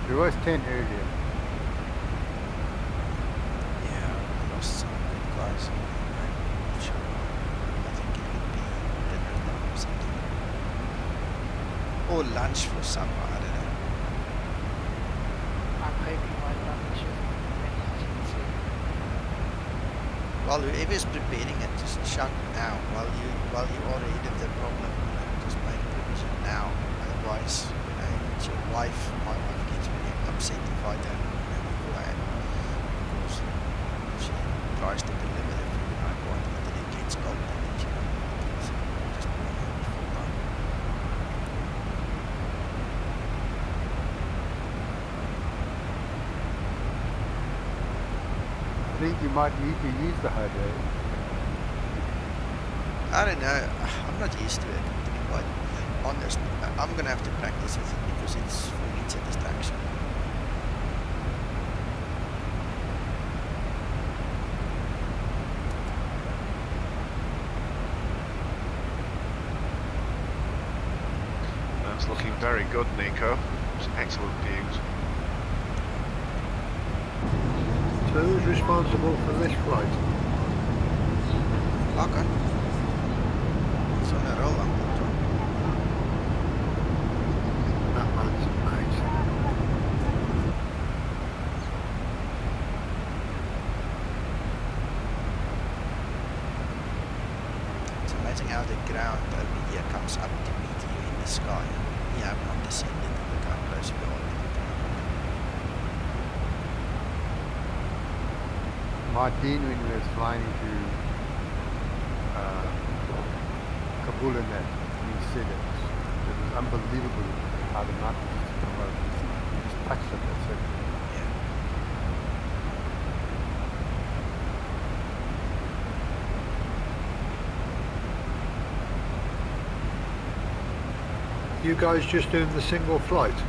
S4: There was 10 earlier.
S1: Yeah, I lost some good guys. I'm sure. I think it would be dinner time or something. Or lunch for some, I don't know.
S7: I'm hoping my lunch is ready to see.
S1: Well, whoever's preparing it, just shut now while you are ahead of the problem. Just make provision now. Otherwise, it's your wife. My wife gets very upset if I don't beforehand. Because she tries to deliver the food I want, but then it gets cold and then she won't eat it. So just warn her beforehand.
S4: I think you might need to use the HUD.
S1: I don't know. I'm not used to it, to be quite honest. I'm going to have to practice with it because it's, for me, it's a distraction.
S6: That's looking very good, Nico. It's excellent views.
S15: So who's responsible for this flight?
S1: Okay. It's on a roll, Uncle John.
S15: That man's amazing.
S1: It's amazing how the ground over here comes up to meet you in the sky. You have not descended and look how close you are with the ground.
S4: Martin, when he was flying into Kabul and that, he said it was unbelievable how the mountains used to come over. He just touched it, that's it.
S15: You guys just doing the single flight?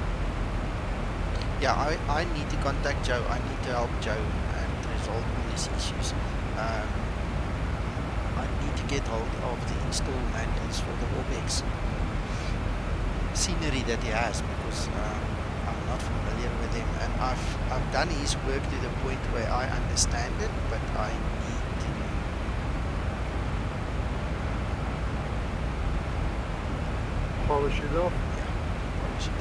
S1: Yeah, I need to contact Joe. I need to help Joe and resolve all these issues. I need to get hold of the install manuals for the WebEx scenery that he has because I'm not familiar with him, and I've done his work to the point where I understand it, but I need to
S15: Polish it off?
S1: yeah, polish it.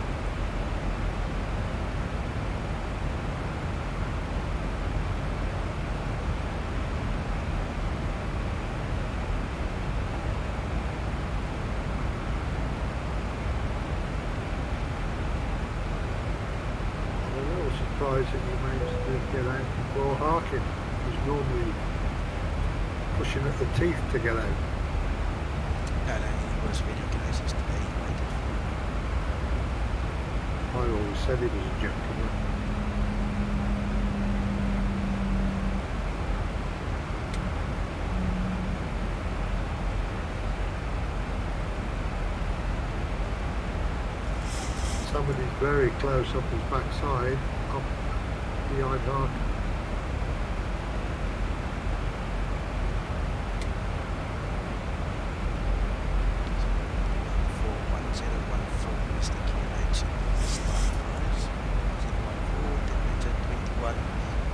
S15: surprised that you managed to get out before Harkin. He's normally pushing at the teeth to get out.
S1: No, he was very gracious today. He waited for me.
S15: I always said he was a gentleman. Somebody's very close up his backside, up behind Harkin.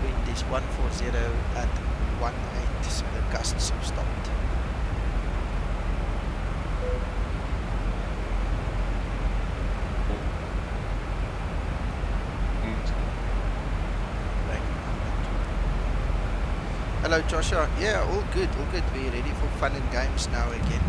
S1: Wind is 140 at 18, so the gusts have stopped. Hello Joshua, yeah, all good, we're ready for fun and games now again.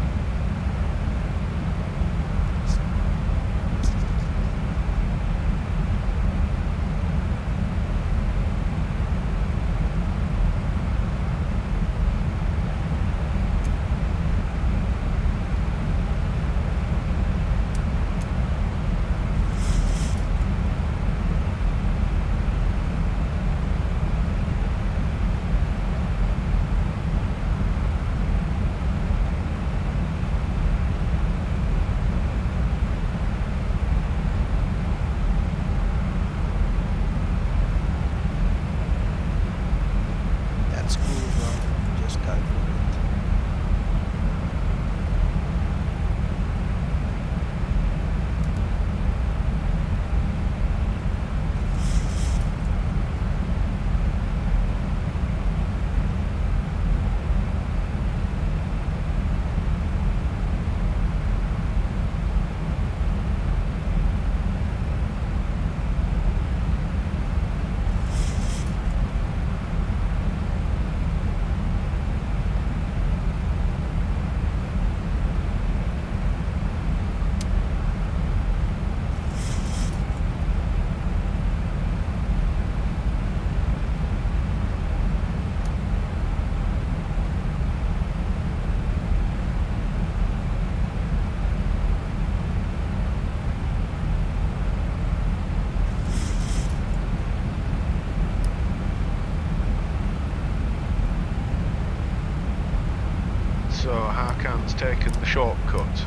S6: So Harkan's taken the shortcut.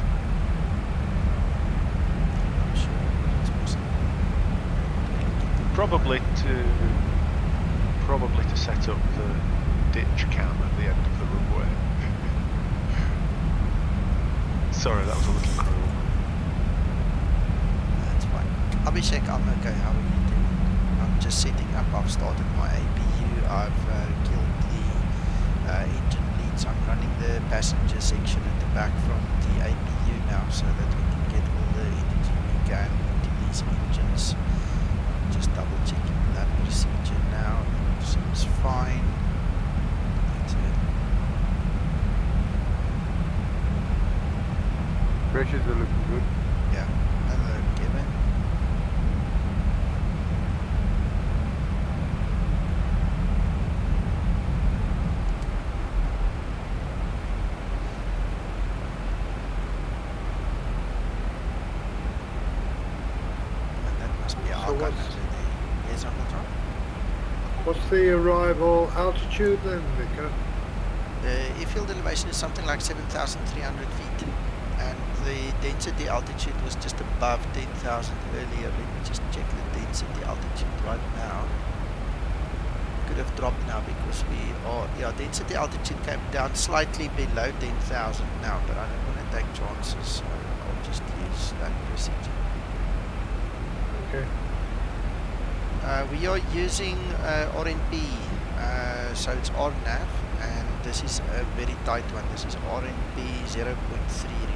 S6: Probably to set up the ditch cam at the end of the runway. Sorry, that was a little cruel.
S1: That's fine. Abhishek, I'm okay. How are you doing? I'm just setting up. I've started my APU. I've killed the engine leads. I'm running the passenger section at the back from the APU now so that we can get all the energy we can into these engines. Just double checking that procedure now. Seems fine. That's it.
S4: Pressures are looking good.
S1: Yeah. Hello, Kevin. And that must be our gun. Yes, Uncle John.
S15: What's the arrival altitude then, Nico?
S1: The airfield elevation is something like 7,300 feet, and the density altitude was just above 10,000 earlier. Let me just check the density altitude right now. Could have dropped now because we are, yeah, density altitude came down slightly below 10,000 now, but I don't want to take chances, so I'll just use that procedure.
S15: Okay.
S1: We are using RNP, so it's RNAV, and this is a very tight one. This is RNP 0.3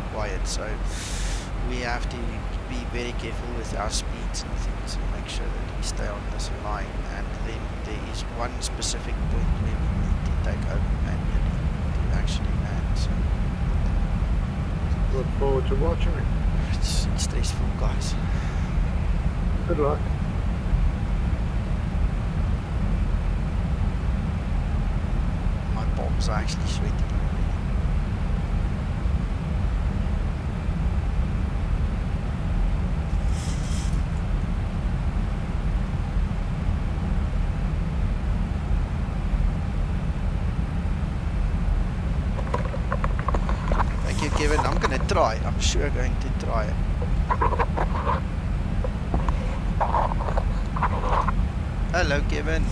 S1: required, so we have to be very careful with our speeds and things and make sure that we stay on this line. And then there is one specific point where we need to take over manually to actually land. So
S15: look forward to watching it.
S1: It's stressful, guys.
S15: Good luck.
S1: arms are actually sweating already. Thank you, Kevin. I'm going to try. I'm sure going to try it. Hello, Kevin.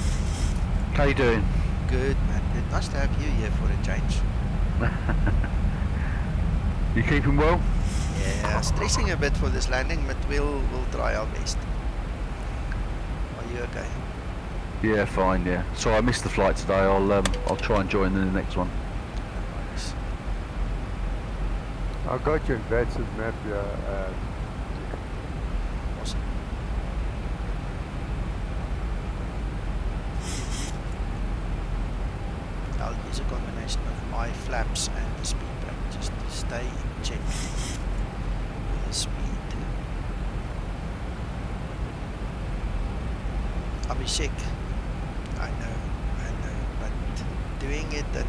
S16: How you doing?
S1: Good, man. Good. Nice to have you here for a change.
S16: You keeping well?
S1: Yeah, stressing a bit for this landing, but we'll try our best. Are you okay?
S16: Yeah, fine. Yeah. So I missed the flight today. I'll try and join in the next one.
S1: Nice.
S4: I got your VECC map.
S1: Awesome. I'll use a combination of my flaps and the speed brake just to stay in check with the speed. I'll be sick. I know, but doing it in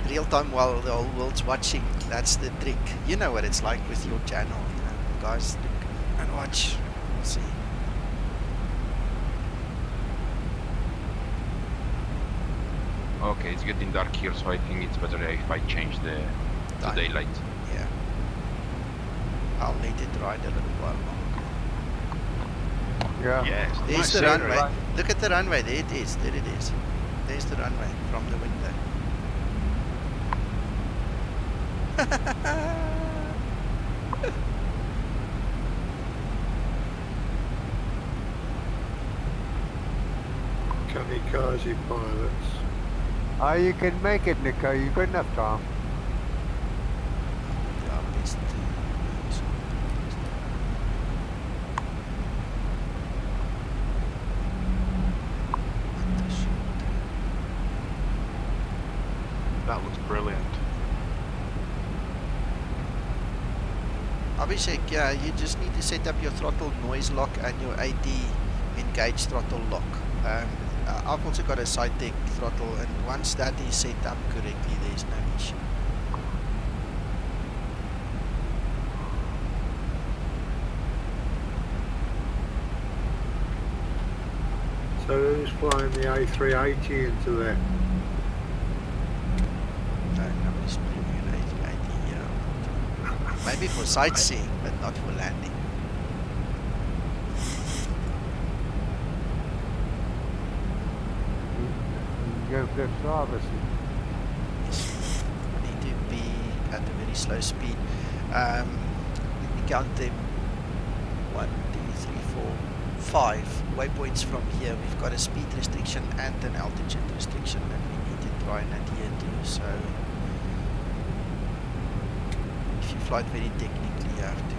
S1: real time while the whole world's watching, that's the trick. You know what it's like with your channel, you know, guys look and watch. We'll see.
S5: Okay, it's getting dark here, so I think it's better if I change the daylight.
S1: Yeah. I'll let it ride a little while longer.
S4: Yeah.
S6: Yes.
S1: There's
S6: Nice
S1: the
S6: scenery.
S1: runway. Look at the runway. There it is. There it is. There's the runway from the window.
S15: Kamikaze pilots.
S4: Oh, you can make it, Nico. You've got enough time.
S1: Yeah, best.
S6: That looks brilliant.
S1: Abhishek, yeah, you just need to set up your throttle noise lock and your AD engage throttle lock. I've also got a side-tech throttle, and once that is set up correctly, there's no issue.
S15: So who's flying the A380 into there?
S1: No, nobody's flying an A380 here. Maybe for sightseeing, but not for landing.
S4: Go for service.
S1: Yes. Need to be at a very slow speed. Let me count them. 1, 2, 3, 4, 5 waypoints from here. We've got a speed restriction and an altitude restriction that we need to try and adhere to. So if you fly it very technically, you have to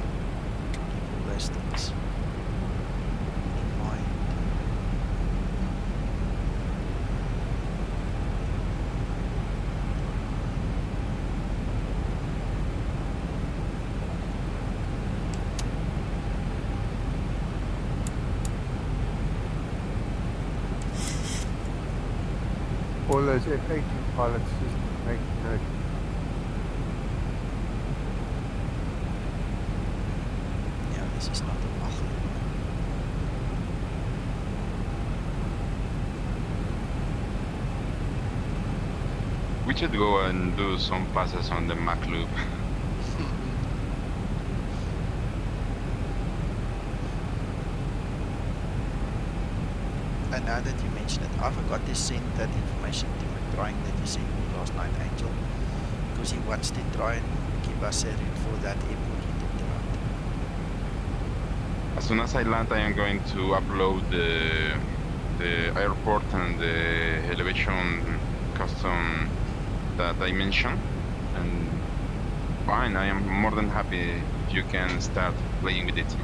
S1: keep all those things in mind.
S4: All those F-18 pilots just make note.
S1: Yeah, this is not a Mach.
S5: We should go and do some passes on the Mach loop.
S1: And now that you mention it, I forgot to send that information to McTrying that you sent me last night, Angel, because he wants to try and give us a route for that airport he talked about.
S5: As soon as I land, I am going to upload the airport and the elevation custom that I mentioned, and fine, I am more than happy if you can start playing with it.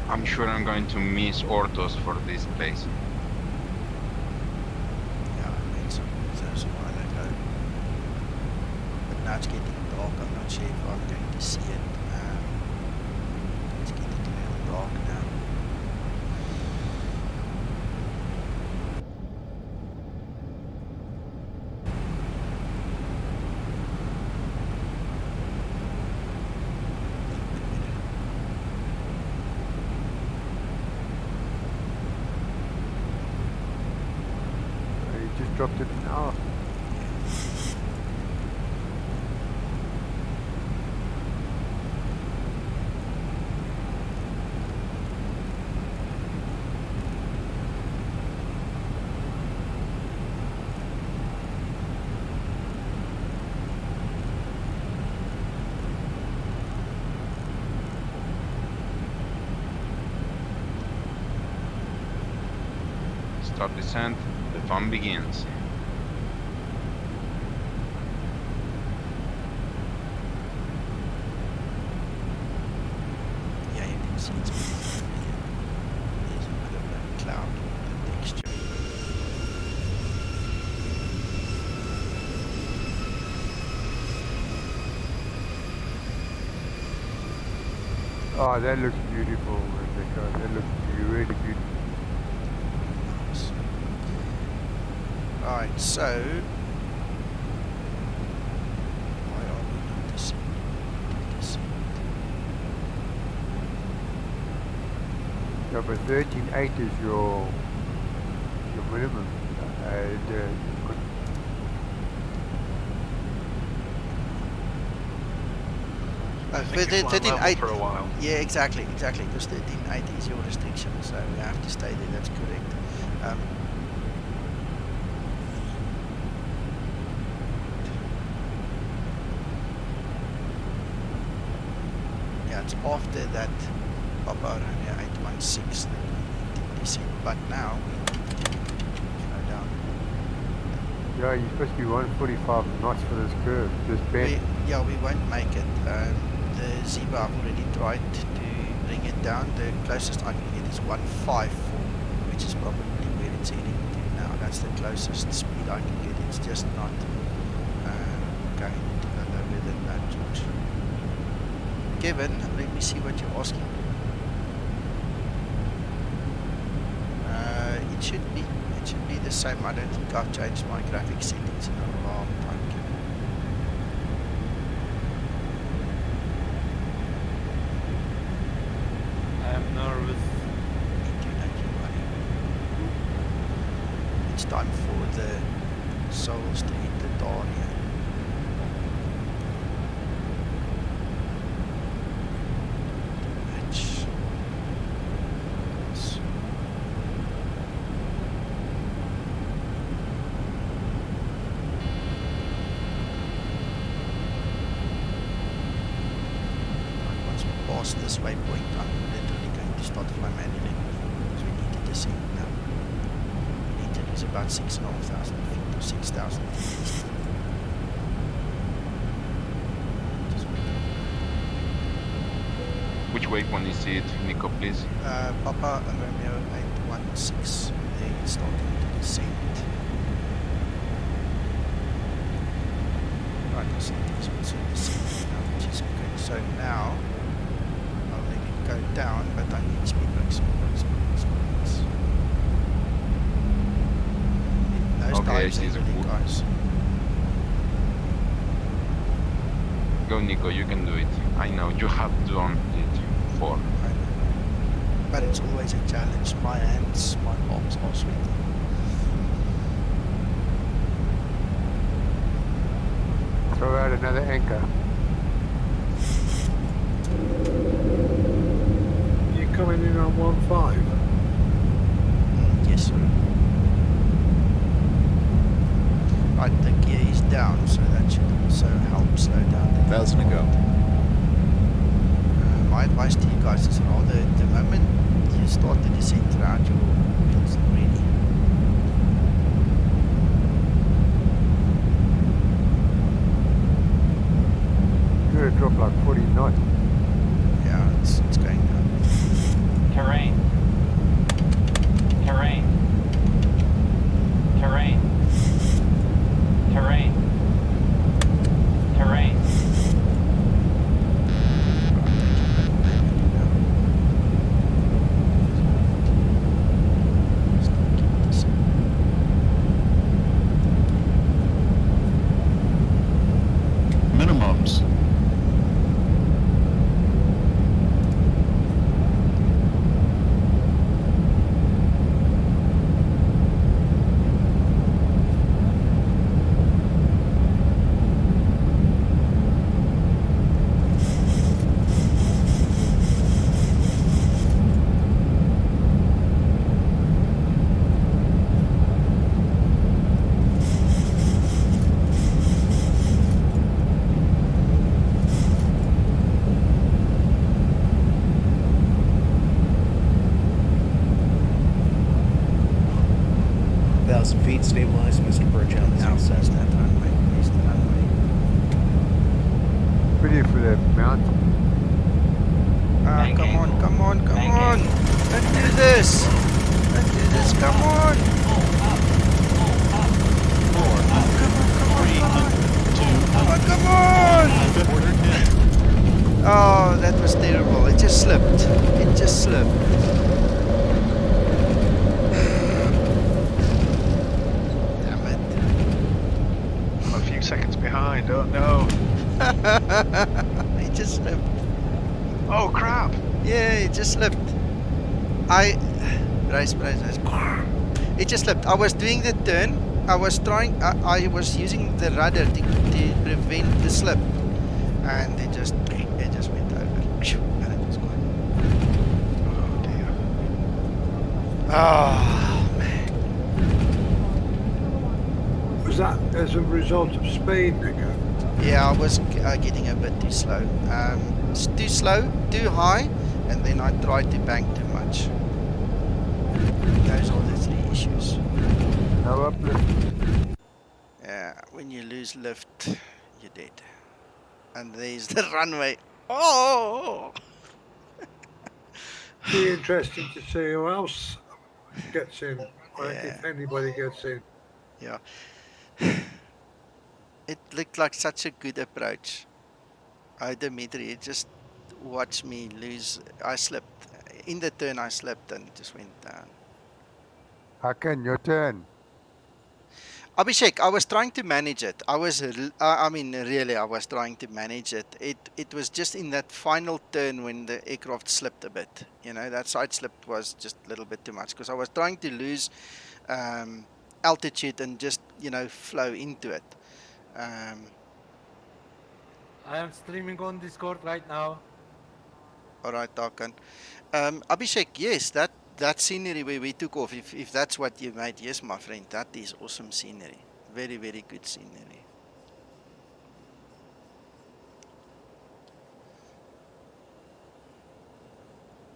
S5: I'm sure I'm going to miss Ortos for this place.
S1: Yeah, I think so. That was a while ago. But now it's getting dark. dark. I'm not sure if I'm going to see it. Let's get it a little dark now.
S4: You just dropped it an hour.
S5: Start descent. The fun begins.
S1: Yeah, you can see it's beautiful. There's a bit of a cloud texture.
S4: Oh, that looks beautiful, Rebecca. That looks really beautiful.
S1: Nice. Right, so why are we not descending?
S4: Yeah, but 13.8 is your minimum.
S6: I think you fly level for a while.
S1: Yeah, exactly, because 13.8 is your restriction, so we have to stay there, that's correct. Yeah, it's after that Papa 816 that we need to descend, but now we need to slow down.
S4: Yeah, you're supposed to be 145 knots for this curve, this bend.
S1: We won't make it. The Zibo, I've already tried to bring it down. The closest I can get is 154, which is probably where it's heading to now. That's the closest speed I can get. It's just not going to go lower than that, George. Kevin, let me see what you're asking. It should be the same. I don't think I've changed my graphic settings in a long time, Kevin.
S3: I'm nervous.
S1: It's time for the souls to hit the dawn here. Match. Once we pass this waypoint, I'm literally going to start flying manually because we need to descend now. We need to lose about 6,500 feet or 6,000 feet.
S5: Which waypoint is it, Nico, please?
S1: Papa Romeo 816, they starting to descend. Right, I see these also descending now, which is good. So now, I'll let it go down, but I need speed brakes. Those dives everything, guys.
S5: Go, Nico, you can do it. I know, you have done it before.
S1: But it's always a challenge. My hands, my palms are sweating.
S4: Throw out another anchor.
S15: You're coming in on 1.5?
S1: Yes, sir. Right, the gear is down, so that should also help slow down the
S13: 1,000 to go.
S1: my advice to you guys is rather the moment you start to descend around your wheels already.
S4: You're gonna drop like 40 knots.
S1: Yeah, it's going down.
S17: Terrain. Terrain. Terrain. Terrain. Terrain.
S13: 1,000 feet, stabilize, Mr. Birch on the
S1: Now,
S13: south
S1: where's
S13: side.
S1: that runway? Where's the runway?
S4: Pretty for the mountain.
S1: Come on, come on, come on! Let's do this! Let's do this, come on! Come on! Oh, that was terrible. It just slipped. It just slipped. Damn it.
S6: I'm a few seconds behind. Oh no.
S1: It just slipped.
S6: Oh crap.
S1: Yeah, it just slipped. Brace. It just slipped. I was doing the turn. I was using the rudder to prevent the slip. And it just went over. And it was gone.
S6: Oh dear.
S1: Oh, man.
S15: Was that as a result of speed, Nico?
S1: Yeah, I was getting a bit too slow. It's too slow, too high, and then I tried to bank too much. Those are the three issues.
S4: No uplift.
S1: Yeah, when you lose lift, you're dead. And there's the runway. Oh!
S15: Be interesting to see who else gets in, or
S1: Yeah.
S15: if anybody gets in.
S1: Yeah. It looked like such a good approach. Dimitri, just watch me lose. I slipped. In the turn, I slipped and it just went down.
S4: Hakan, your turn.
S1: Abhishek, I was trying to manage it. I mean, really, I was trying to manage it. It was just in that final turn when the aircraft slipped a bit. You know, that side slip was just a little bit too much because I was trying to lose altitude and just, you know, flow into it.
S3: I am streaming on Discord right now.
S1: All right, Tarkan. Abhishek, yes, that scenery where we took off, if that's what you made, yes, my friend, that is awesome scenery. Very, very good scenery.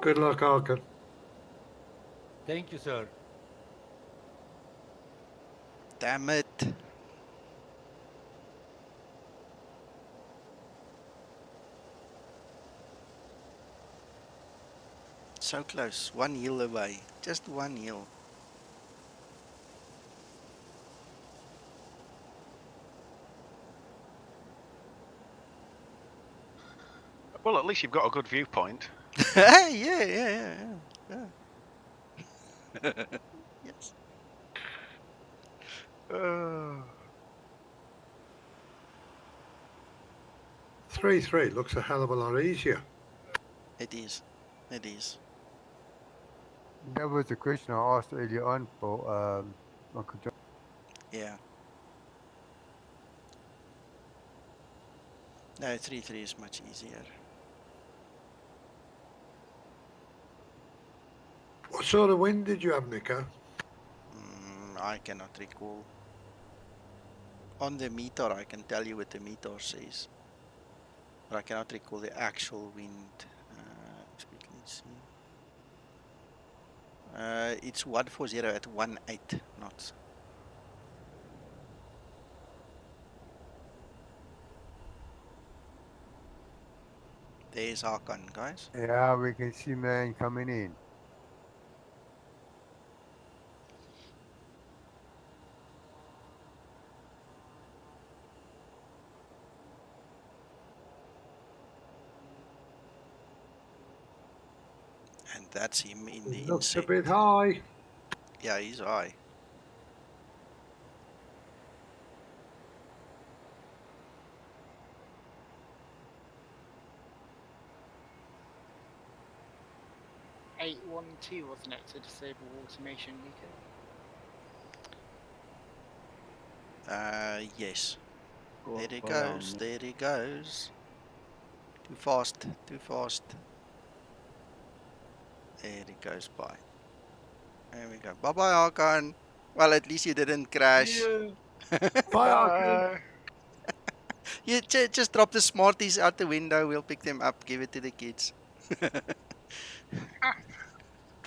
S15: Good luck, Arkin.
S3: Thank you, sir.
S1: Damn it. So close. 1 hill away. Just 1 hill.
S6: Well, at least you've got a good viewpoint.
S1: Yeah. Yes.
S15: 3-3 looks a hell of a lot easier.
S1: It is. It is.
S4: That was the question I asked earlier on for Uncle John.
S1: Yeah. No, 3-3 is much easier.
S15: What sort of wind did you have, Nico?
S1: I cannot recall. On the meter, I can tell you what the meter says. But I cannot recall the actual wind. Let's quickly see. It's 140 at 18 knots. There's Hakan, guys.
S4: Yeah, we can see man coming in.
S1: And that's him in the
S15: Looks
S1: insect.
S15: a bit high.
S1: Yeah, he's high.
S7: (812) wasn't it, to disable automation, Nico?
S1: Yes.
S14: Go
S1: There he
S14: down.
S1: goes. There he goes. Too fast. Too fast. There he goes by. There we go. Bye bye, Hakan. Well, at least you didn't crash.
S3: Yeah.
S15: Bye, Arkin.
S1: You just drop the Smarties out the window. We'll pick them up. Give it to the kids.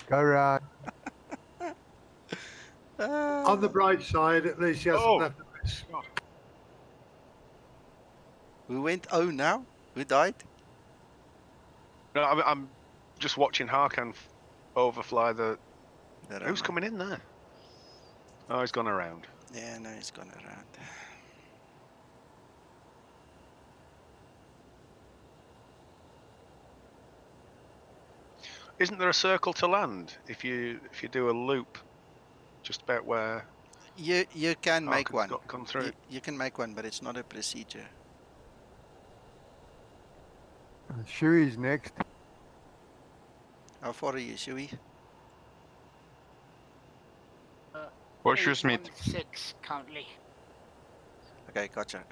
S4: Go around.
S15: On the bright side, at least he hasn't left the mess.
S1: Who went oh now? Who died?
S6: No, I'm just watching Harkan overfly the.
S1: The
S6: Who's
S1: runway.
S6: coming in there? Oh, he's gone around.
S1: Yeah, no, he's gone around.
S6: Isn't there a circle to land if you do a loop just about where
S1: You can make
S6: Harkan's
S1: one.
S6: gone through?
S1: You can make one, but it's not a procedure.
S4: Shui's next.
S1: How far are you, Shui?
S5: Horseshoe Smith.
S7: 816 currently.
S1: Okay, gotcha.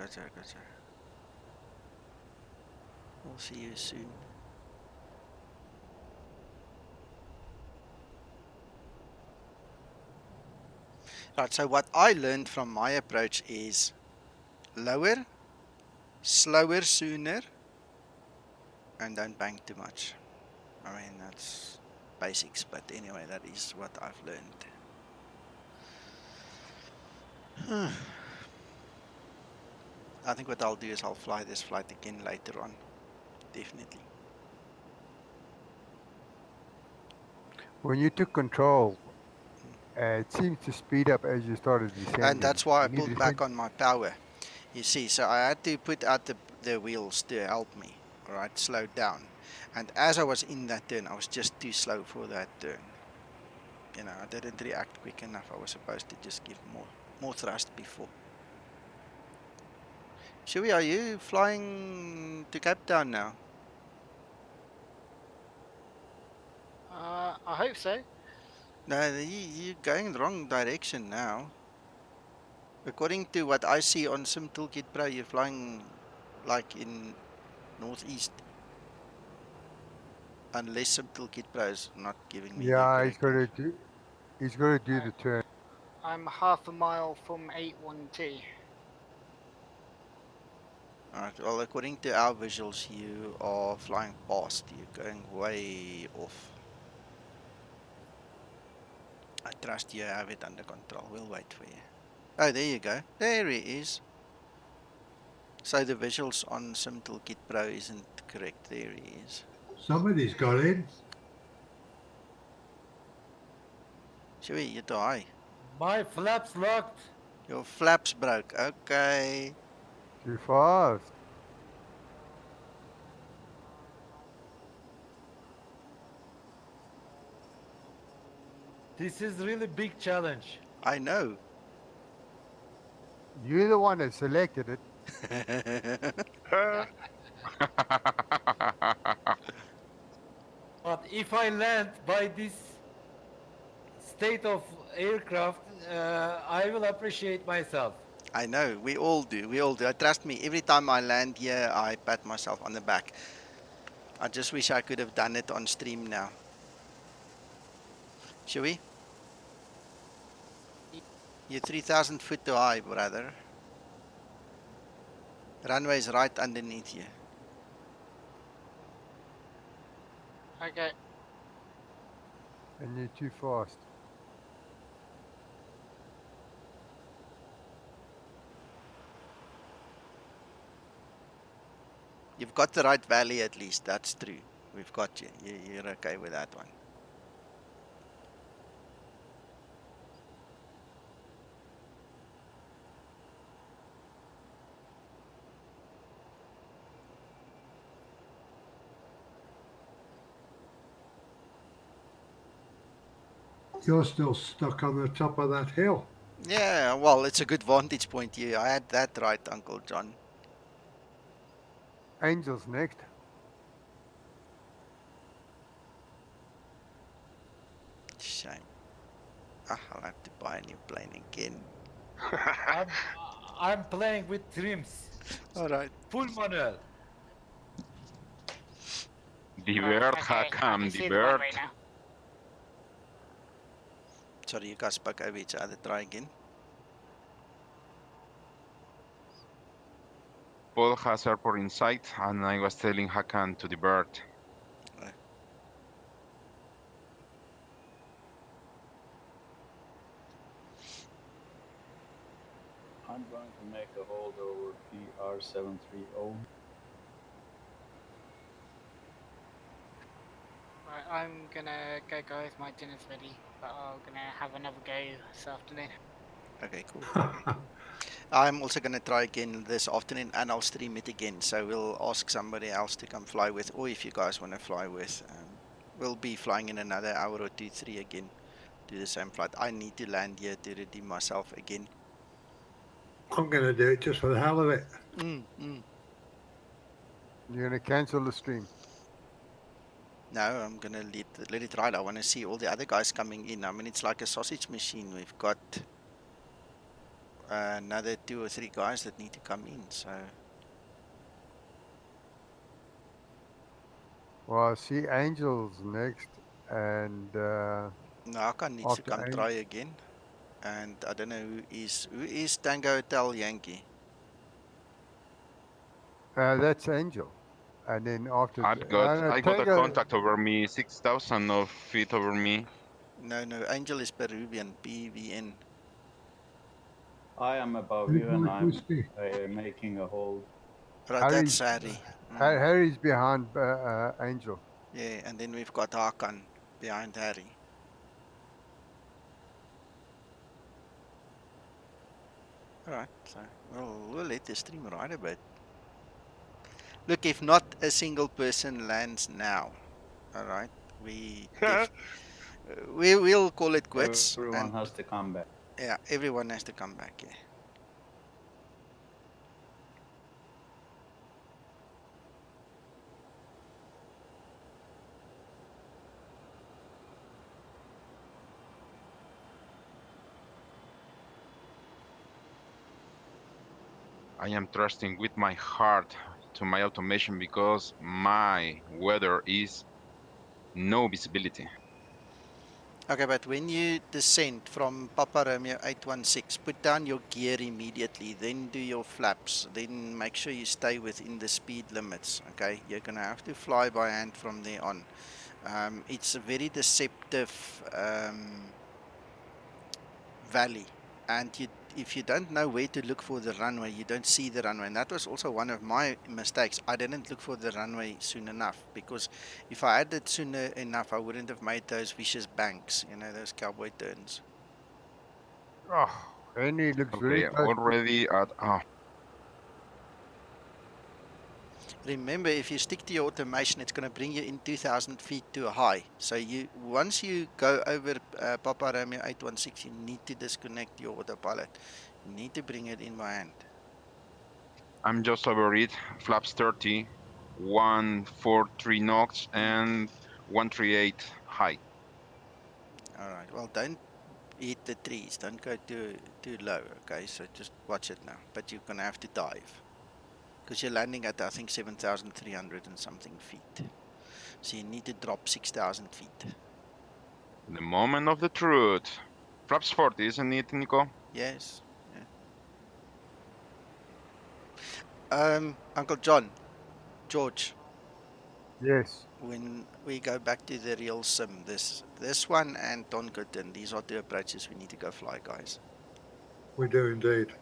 S1: We'll see you soon. Right, so what I learned from my approach is lower, slower sooner, and don't bang too much. I mean, that's basics, but anyway, that is what I've learned. I think what I'll do is I'll fly this flight again later on. Definitely.
S4: When you took control, it seemed to speed up as you started descending.
S1: And that's why I
S4: You need
S1: pulled
S4: to
S1: back
S4: think-
S1: on my power. You see, so I had to put out the wheels to help me, alright, slow down. And as I was in that turn, I was just too slow for that turn. You know, I didn't react quick enough. I was supposed to just give more thrust before. Shui, are you flying to Cape Town now?
S7: I hope so.
S1: No, you're going the wrong direction now. According to what I see on Sim Toolkit Pro, you're flying like in northeast. Unless Sim Toolkit Pro is not giving me the
S4: Yeah,
S1: correct info.
S4: he's got to do the turn.
S7: I'm half a mile from 812.
S1: Alright, well, according to our visuals, you are flying past. You're going way off. I trust you have it under control. We'll wait for you. Oh, there you go. There he is. So the visuals on Sim Toolkit Pro isn't correct. There he is.
S15: Somebody's got in.
S1: Shui, you die.
S3: My flaps locked.
S1: Your flaps broke. Okay.
S4: Too fast.
S3: This is really big challenge.
S1: I know.
S4: You're the one that selected it.
S3: But if I land by this state of aircraft, I will appreciate myself.
S1: I know. We all do. We all do. Trust me. Every time I land here, I pat myself on the back. I just wish I could have done it on stream now. Shui? You're 3,000 foot too high, brother. Runway is right underneath you.
S7: Okay.
S4: And you're too fast.
S1: You've got the right valley at least. That's true. We've got you. You're okay with that one.
S15: You're still stuck on the top of that hill.
S1: Yeah, well, it's a good vantage point here. I had that right, Uncle John.
S4: Angel's next.
S1: Shame. I'll have to buy a new plane again.
S3: I'm playing with trims.
S1: Alright.
S3: Full manual.
S5: The bird has come, the bird.
S1: Sorry, you guys spoke over each other. Try again.
S5: Paul has airport in sight, and I was telling Hakan to the bird.
S14: I'm going to make a hold over PR730.
S7: Right, I'm gonna go, guys. My dinner's ready, but I'm gonna have another go this afternoon.
S1: Okay, cool. I'm also going to try again this afternoon and I'll stream it again. So we'll ask somebody else to come fly with, or if you guys want to fly with, we'll be flying in another hour or two, three again, do the same flight. I need to land here to redeem myself again.
S15: I'm going to do it just for the hell of it.
S4: You're gonna cancel the stream.
S1: No, I'm going to let it ride. I want to see all the other guys coming in. I mean, it's like a sausage machine. We've got another 2 or 3 guys that need to come in. So
S4: Well, I see Angels next, and
S1: Naka needs to
S4: after
S1: come try again. And I don't know who is Tango Hotel Yankee.
S4: that's Angel, and then after
S5: I got a
S4: Tango.
S5: contact over me, 6,000 of feet over me.
S1: No, Angel is Peruvian, PVN.
S14: I am above
S15: Big
S14: you and
S15: boy
S14: I'm
S15: whiskey.
S14: making a hold.
S1: Right, that's
S4: Harry's
S1: Harry.
S4: Harry's behind Angel.
S1: Yeah, and then we've got Hakan behind Harry. Alright, so we'll let the stream ride a bit. Look, if not a single person lands now, alright, we will call it quits.
S14: Everyone
S1: And
S14: has to come back.
S1: yeah, everyone has to come back. Yeah.
S5: I am trusting with my heart to my automation because my weather is no visibility.
S1: Okay, but when you descend from Papa Romeo 816, put down your gear immediately, then do your flaps, then make sure you stay within the speed limits, okay? You're going to have to fly by hand from there on. It's a very deceptive valley, and if you don't know where to look for the runway, you don't see the runway. And that was also one of my mistakes. I didn't look for the runway soon enough, because if I had it sooner enough, I wouldn't have made those vicious banks, those cowboy turns.
S4: Oh, Henry looks very
S5: Okay,
S4: close to.
S5: already at
S1: Remember, if you stick to your automation, it's going to bring you in 2,000 feet too high. So once you go over Papa Romeo 816, you need to disconnect your autopilot. You need to bring it in by hand.
S5: I'm just over it. Flaps 30, 143 knots and 138 high.
S1: All right. Well, don't hit the trees. Don't go too low. Okay. So just watch it now. But you're gonna have to dive because you're landing at I think 7,300 and something feet. So you need to drop 6,000 feet.
S5: The moment of the truth. Flaps 40, isn't it, Nico?
S1: Yes. Yeah. Uncle George.
S4: Yes.
S1: When we go back to the real sim, this one and Tonkoten, these are two approaches we need to go fly, guys.
S15: We do indeed.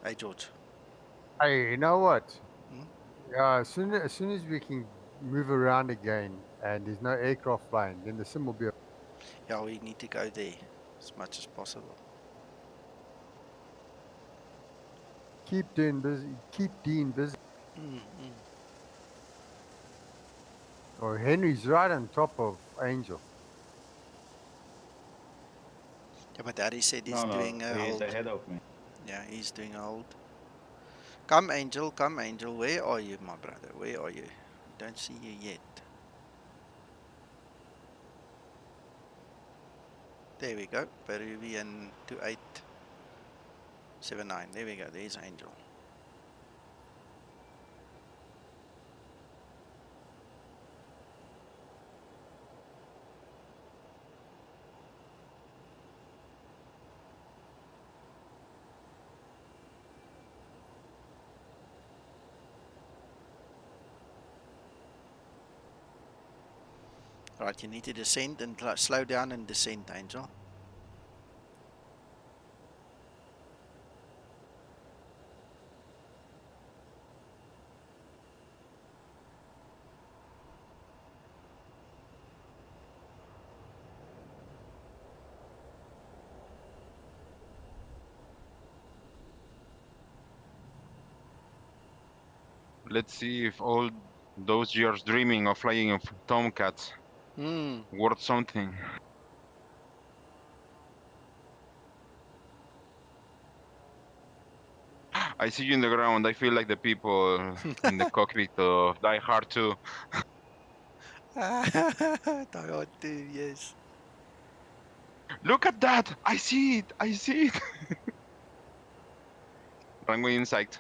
S1: Hey, George.
S4: Hey, you know what?
S1: Hmm?
S4: Yeah, as soon as we can move around again and there's no aircraft flying, then the sim will be.
S1: Yeah, we need to go there as much as possible.
S4: Keep doing busy. Keep Dean busy.
S1: Mm-hmm.
S4: Or Henry's right on top of Angel.
S1: Yeah, but Daddy said he's
S14: No,
S1: doing a
S14: he's
S1: hold.
S14: ahead of me.
S1: Yeah, he's doing a hold. Come, Angel. Come, Angel. Where are you, my brother? Where are you? I don't see you yet. There we go. Peruvian 2879. There we go. There's Angel. Right, you need to descend and slow down and descend, Angel.
S5: Let's see if all those years dreaming of flying a Tomcat worth something. I see you in the ground. I feel like the people in the cockpit of Die Hard 2.
S1: Die Hard 2, yes.
S5: Look at that! I see it! I see it! Runway in sight.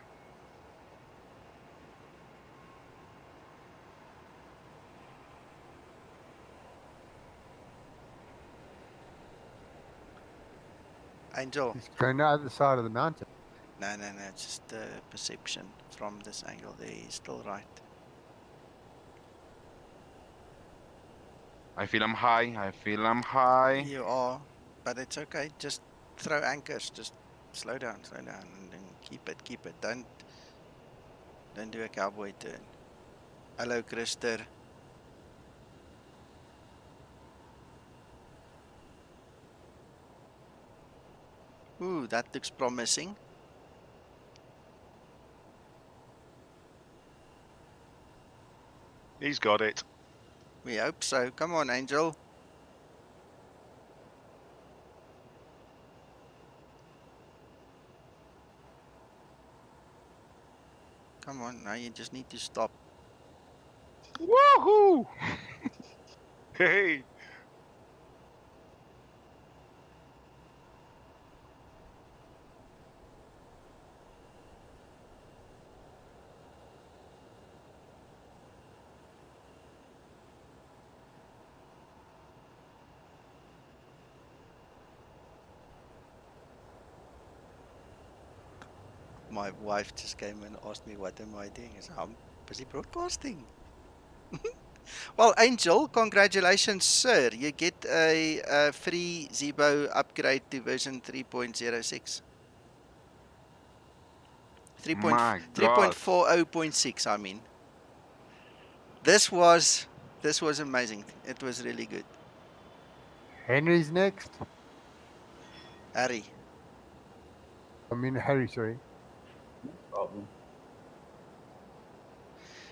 S1: Angel.
S4: He's going to the other side of the mountain.
S1: No, no, no. It's just the perception from this angle there. He's still right.
S5: I feel I'm high. I feel I'm high.
S1: You are, but it's okay. Just throw anchors. Just slow down, and then keep it, keep it. Don't do a cowboy turn. Hello, Krister. Ooh, that looks promising.
S6: He's got it.
S1: We hope so. Come on, Angel. Come on, now you just need to stop.
S5: Woohoo!
S6: Hey!
S1: My wife just came and asked me what am I doing. I said, I'm busy broadcasting. Well, Angel, congratulations, sir. You get a free Zibo upgrade to version 3.06.
S5: My God.
S1: 3.40.6, I mean. This was amazing. It was really good.
S4: Henry's next.
S1: Harry.
S4: I mean, Harry, sorry.
S14: Problem.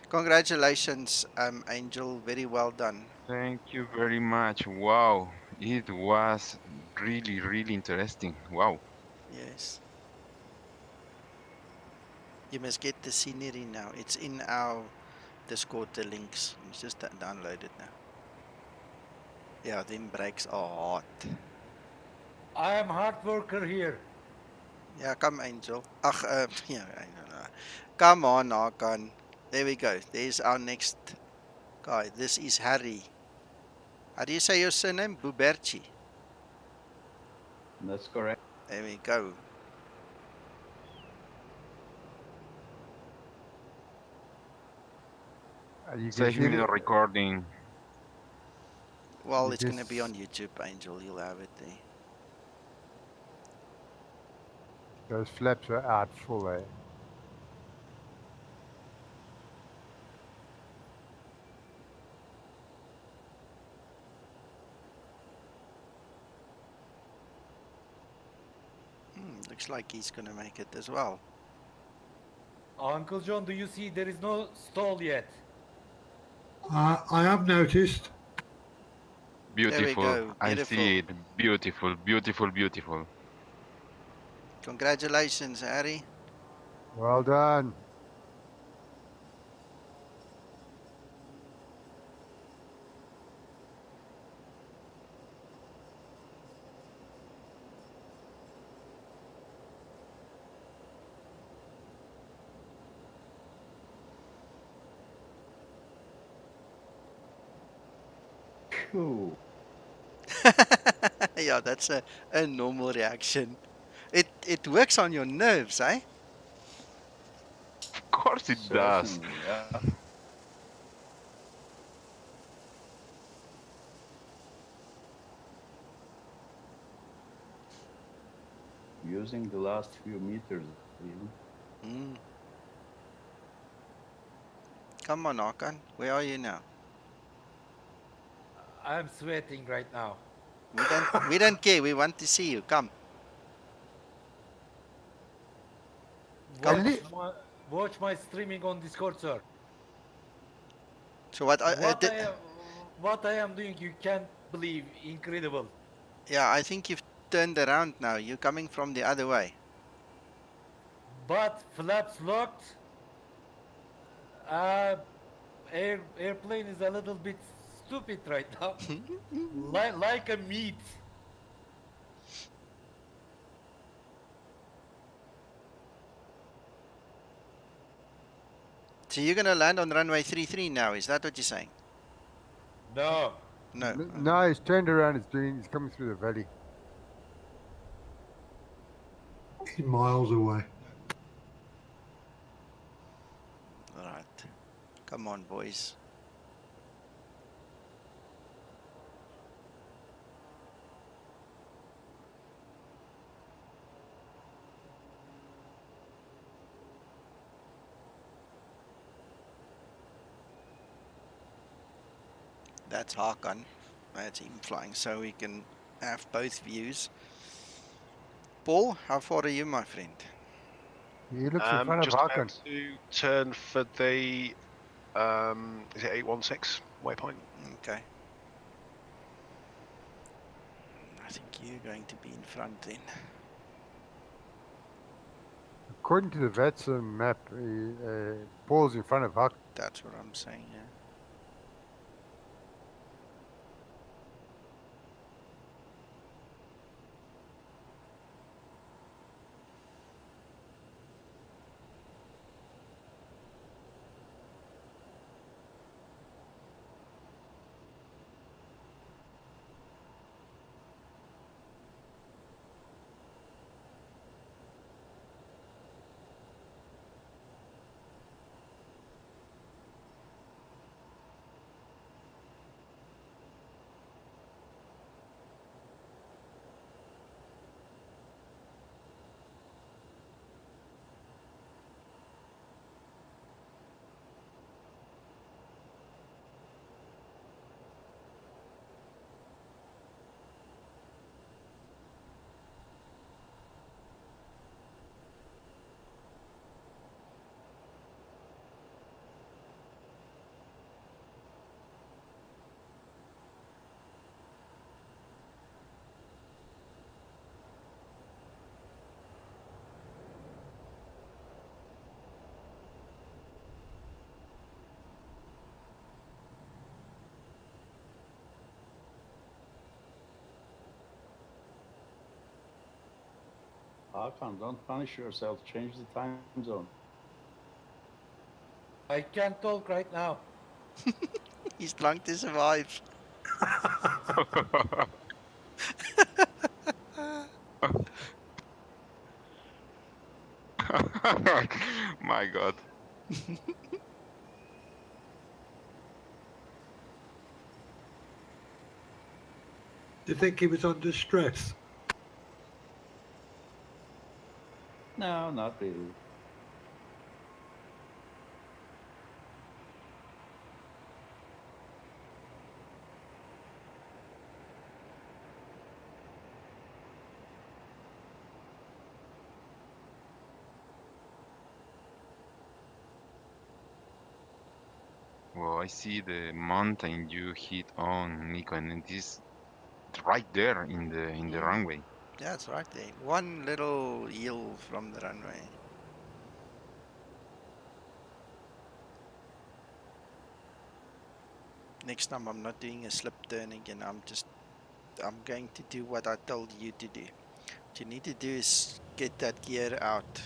S1: Congratulations, Angel. Very well done.
S5: Thank you very much. Wow. It was really, really interesting. Wow.
S1: Yes. You must get the scenery now. It's in our Discord, the links. You must just download it now. Yeah, them brakes are hot.
S3: I am hard worker here.
S1: Yeah, come, Angel. Ach, yeah, I don't know. Come on, Hakan. There we go. There's our next guy. This is Harry. How do you say your surname? Buberchi.
S14: That's correct.
S1: There we go.
S4: You can
S5: Save
S4: see
S5: me the
S4: the,
S5: recording.
S1: Well,
S4: you
S1: it's
S4: can
S1: going to be on YouTube, Angel. You'll have it there.
S4: Those flaps are out full, eh?
S1: Looks like he's going to make it as well.
S3: Uncle John, do you see there is no stall yet?
S15: I have noticed.
S5: Beautiful.
S1: There we go.
S5: I
S1: Beautiful.
S5: see it. Beautiful, beautiful, beautiful.
S1: Congratulations, Harry.
S4: Well done.
S14: Cool.
S1: Yeah, that's a normal reaction. It works on your nerves, eh?
S5: Of course it does.
S14: Certainly, yeah. Using the last few meters, even.
S1: Come on, Hakan. Where are you now?
S3: I'm sweating right now.
S1: We don't care. We want to see you. Come.
S3: Watch, watch my streaming on Discord, sir.
S1: So what I did,
S3: What I am doing, you can't believe. Incredible.
S1: yeah, I think you've turned around now. You're coming from the other way.
S3: But flaps locked. Airplane is a little bit stupid right now. like a meat.
S1: So you're gonna land on runway 33 now, is that what you're saying?
S3: No.
S1: No.
S4: No, he's turned around. He's coming through the valley.
S15: He's miles away.
S1: Alright. Come on, boys. That's Hakan. That's him flying, so we can have both views. Paul, how far are you, my friend?
S4: He looks in front of
S6: Just
S4: Hakan.
S6: about to turn for the is it 816 waypoint?
S1: Okay. I think you're going to be in front then.
S4: According to the VECC map, Paul's in front of Hakan.
S1: That's what I'm saying, yeah.
S14: Hakan, don't punish yourself. Change the time zone.
S3: I can't talk right now.
S1: He's trying to survive.
S5: My God.
S15: Do you think he was under stress?
S14: No, not really.
S5: Well, I see the mountain you hit on, Nico, and it is right there in the runway.
S1: That's right there. One little hill from the runway. Next time I'm not doing a slip turn again. I'm going to do what I told you to do. What you need to do is get that gear out,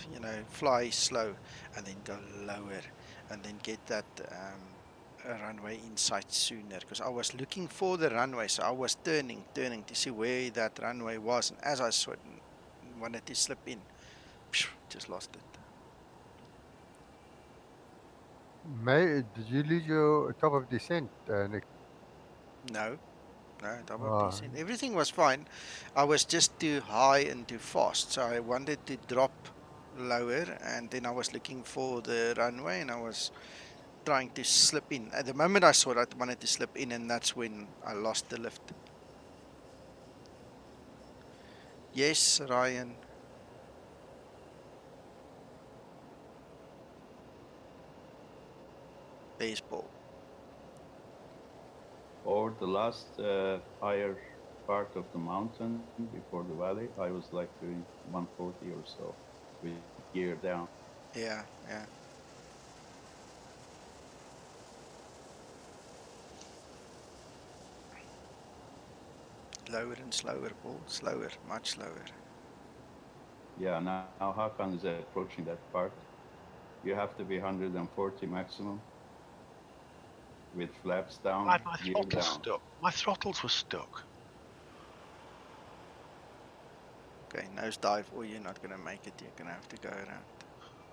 S1: fly slow and then go lower and then get that runway in sight sooner, because I was looking for the runway, so I was turning to see where that runway was, and as I saw it, wanted to slip in, just lost it.
S4: Did you lose your top of descent, Nick?
S1: No, top of descent. Everything was fine. I was just too high and too fast, so I wanted to drop lower, and then I was looking for the runway, and I was trying to slip in. At the moment I saw that, I wanted to slip in, and that's when I lost the lift. Yes, Ryan. baseball.
S14: Over the last higher part of the mountain before the valley, I was like doing 140 or so with gear down.
S1: Yeah, yeah. Slower and slower, Paul. Slower, much slower.
S14: Yeah, now Hakan is approaching that part. You have to be 140 maximum with flaps
S6: I
S14: down,
S6: had my
S14: gear
S6: throttle
S14: down.
S6: stuck. My throttles were stuck.
S1: Okay, nosedive, or you're not gonna make it. You're gonna have to go around.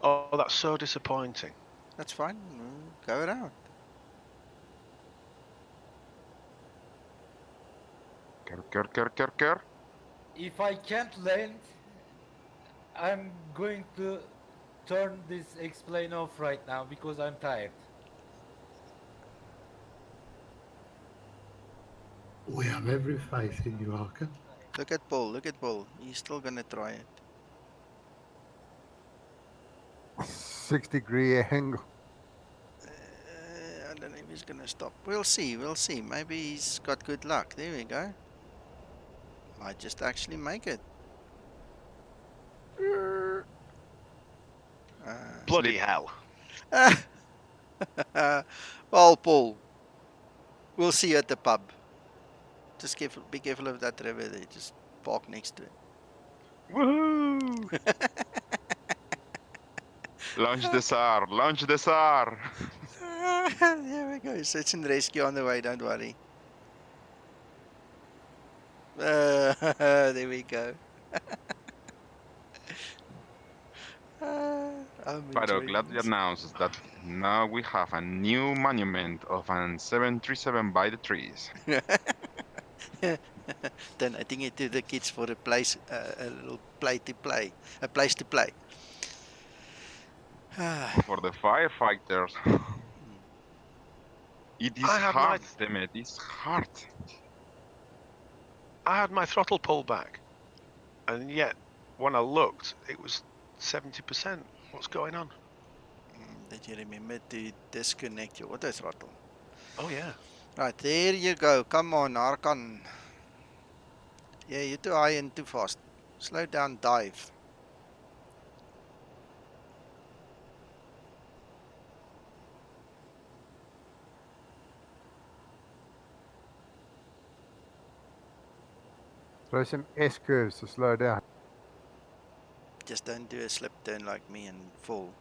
S6: Oh, that's so disappointing.
S1: That's fine. Go around.
S5: Ker.
S3: If I can't land, I'm going to turn this explain off right now because I'm tired.
S15: We have every faith in you, Arkan.
S1: Look at Paul. Look at Paul. He's still gonna try it.
S4: 6-degree angle.
S1: I don't know if he's gonna stop. We'll see. We'll see. Maybe he's got good luck. There we go. Might just actually make it.
S6: Bloody hell.
S1: Well, Paul. We'll see you at the pub. Just be careful of that river there. Just park next to it.
S6: Woohoo!
S5: Launch the SAR. Launch the SAR.
S1: There we go. Search and rescue on the way. Don't worry. There we go. I'm
S5: Paro
S1: enjoying
S5: gladly
S1: this.
S5: announces that now we have a new monument of an 737 by the trees.
S1: Donating it to the kids for a place, a little place to play.
S5: For the firefighters. It is
S6: I had my
S5: hard, damn it. It's hard.
S6: I had my throttle pulled back, and yet when I looked, it was 70%. What's going on?
S1: Did you remember to disconnect your auto throttle?
S6: Oh yeah.
S1: Right, there you go. Come on, Arkan. Yeah, you're too high and too fast. Slow down, dive.
S4: Throw some S curves to slow down.
S1: Just don't do a slip turn like me and fall.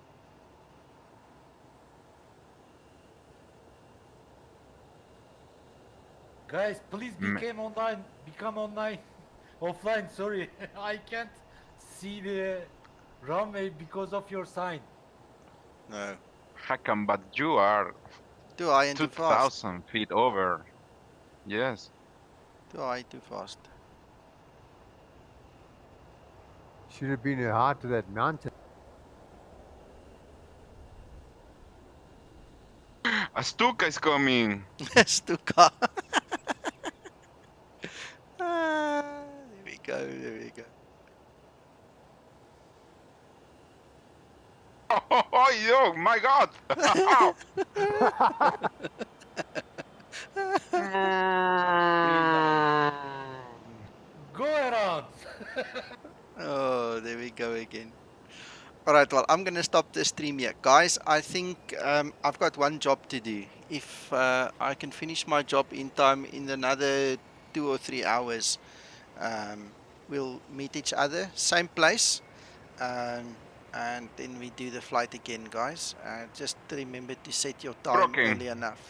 S3: Guys, please become online. Offline, sorry. I can't see the runway because of your sign.
S1: No.
S5: Hakan, but you are
S1: Too high and too fast.
S5: 2,000 feet over. Yes.
S1: Too high, too fast.
S4: Should have been a height to that mountain.
S5: A Stuka is coming.
S1: Stuka. There we go, there we go.
S5: Oh, my God.
S3: Go around.
S1: Oh, there we go again. All right, well, I'm going to stop the stream here. Guys, I think I've got one job to do. If I can finish my job in time in another 2 or 3 hours, we'll meet each other, same place, and then we do the flight again, guys. Just remember to set your time
S5: Broken.
S1: early enough.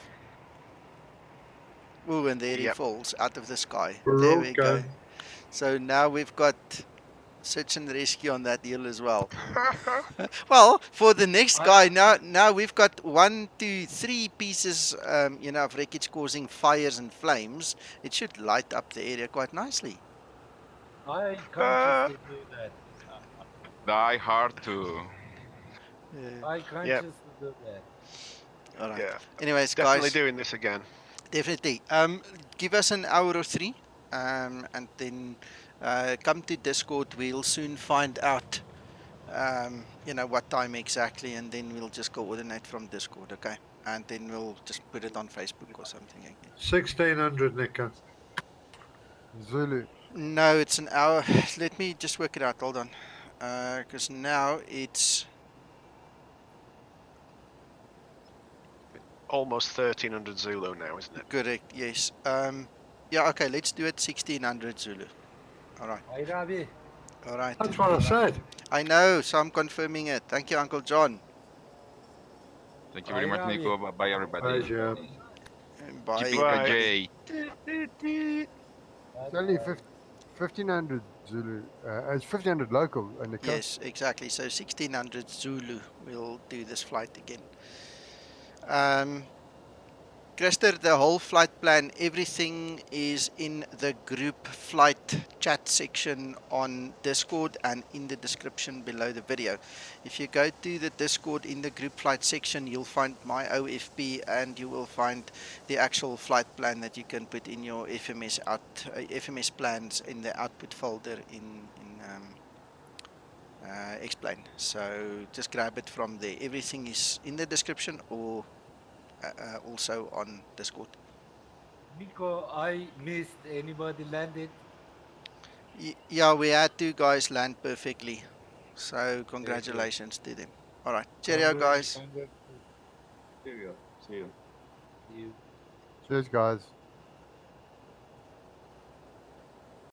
S1: Ooh, and there he
S6: Yep.
S1: falls out of the sky. There we go.
S15: Broken.
S1: So now we've got search and rescue on that deal as well. Well, for the next guy, now we've got 1, 2, 3 pieces, of wreckage causing fires and flames. It should light up the area quite nicely.
S3: I consciously do that.
S5: Die hard too.
S3: I consciously do that.
S1: All right.
S6: Yeah.
S1: Anyways,
S6: Definitely
S1: guys.
S6: doing this again.
S1: Definitely. Give us an hour or 3, and then come to Discord. We'll soon find out, what time exactly, and then we'll just coordinate from Discord. Okay. and then we'll just put it on Facebook or something again.
S15: 1600, Nico.
S4: Zulu.
S1: No, it's an hour. Let me just work it out. Hold on. Because now it's
S6: Almost 1300 Zulu now, isn't it?
S1: correct. Yes. Yeah. Okay. Let's do it 1600 Zulu. All right.
S3: Hayır abi.
S1: All right.
S15: That's what I said.
S1: I know. So I'm confirming it. Thank you, Uncle John.
S5: Thank you very much,
S3: Hayır abi.
S5: Nico. Bye, everybody.
S15: Pleasure.
S1: And bye,
S5: Keeping a
S1: everybody.
S5: J.
S4: It's only 1500 Zulu. It's 1500 local, Nico.
S1: Yes, exactly. So 1600 Zulu. We'll do this flight again. Christer, the whole flight plan, everything is in the group flight chat section on Discord and in the description below the video. If you go to the Discord in the group flight section, you'll find my OFP and you will find the actual flight plan that you can put in your FMS plans in the output folder in explain. So just grab it from there. Everything is in the description or also on Discord.
S3: Nico, I missed anybody landed.
S1: Yeah, we had 2 guys land perfectly. So congratulations to them. All right. Cheerio, guys.
S14: Cheerio. See you.
S3: You.
S4: Cheers, guys.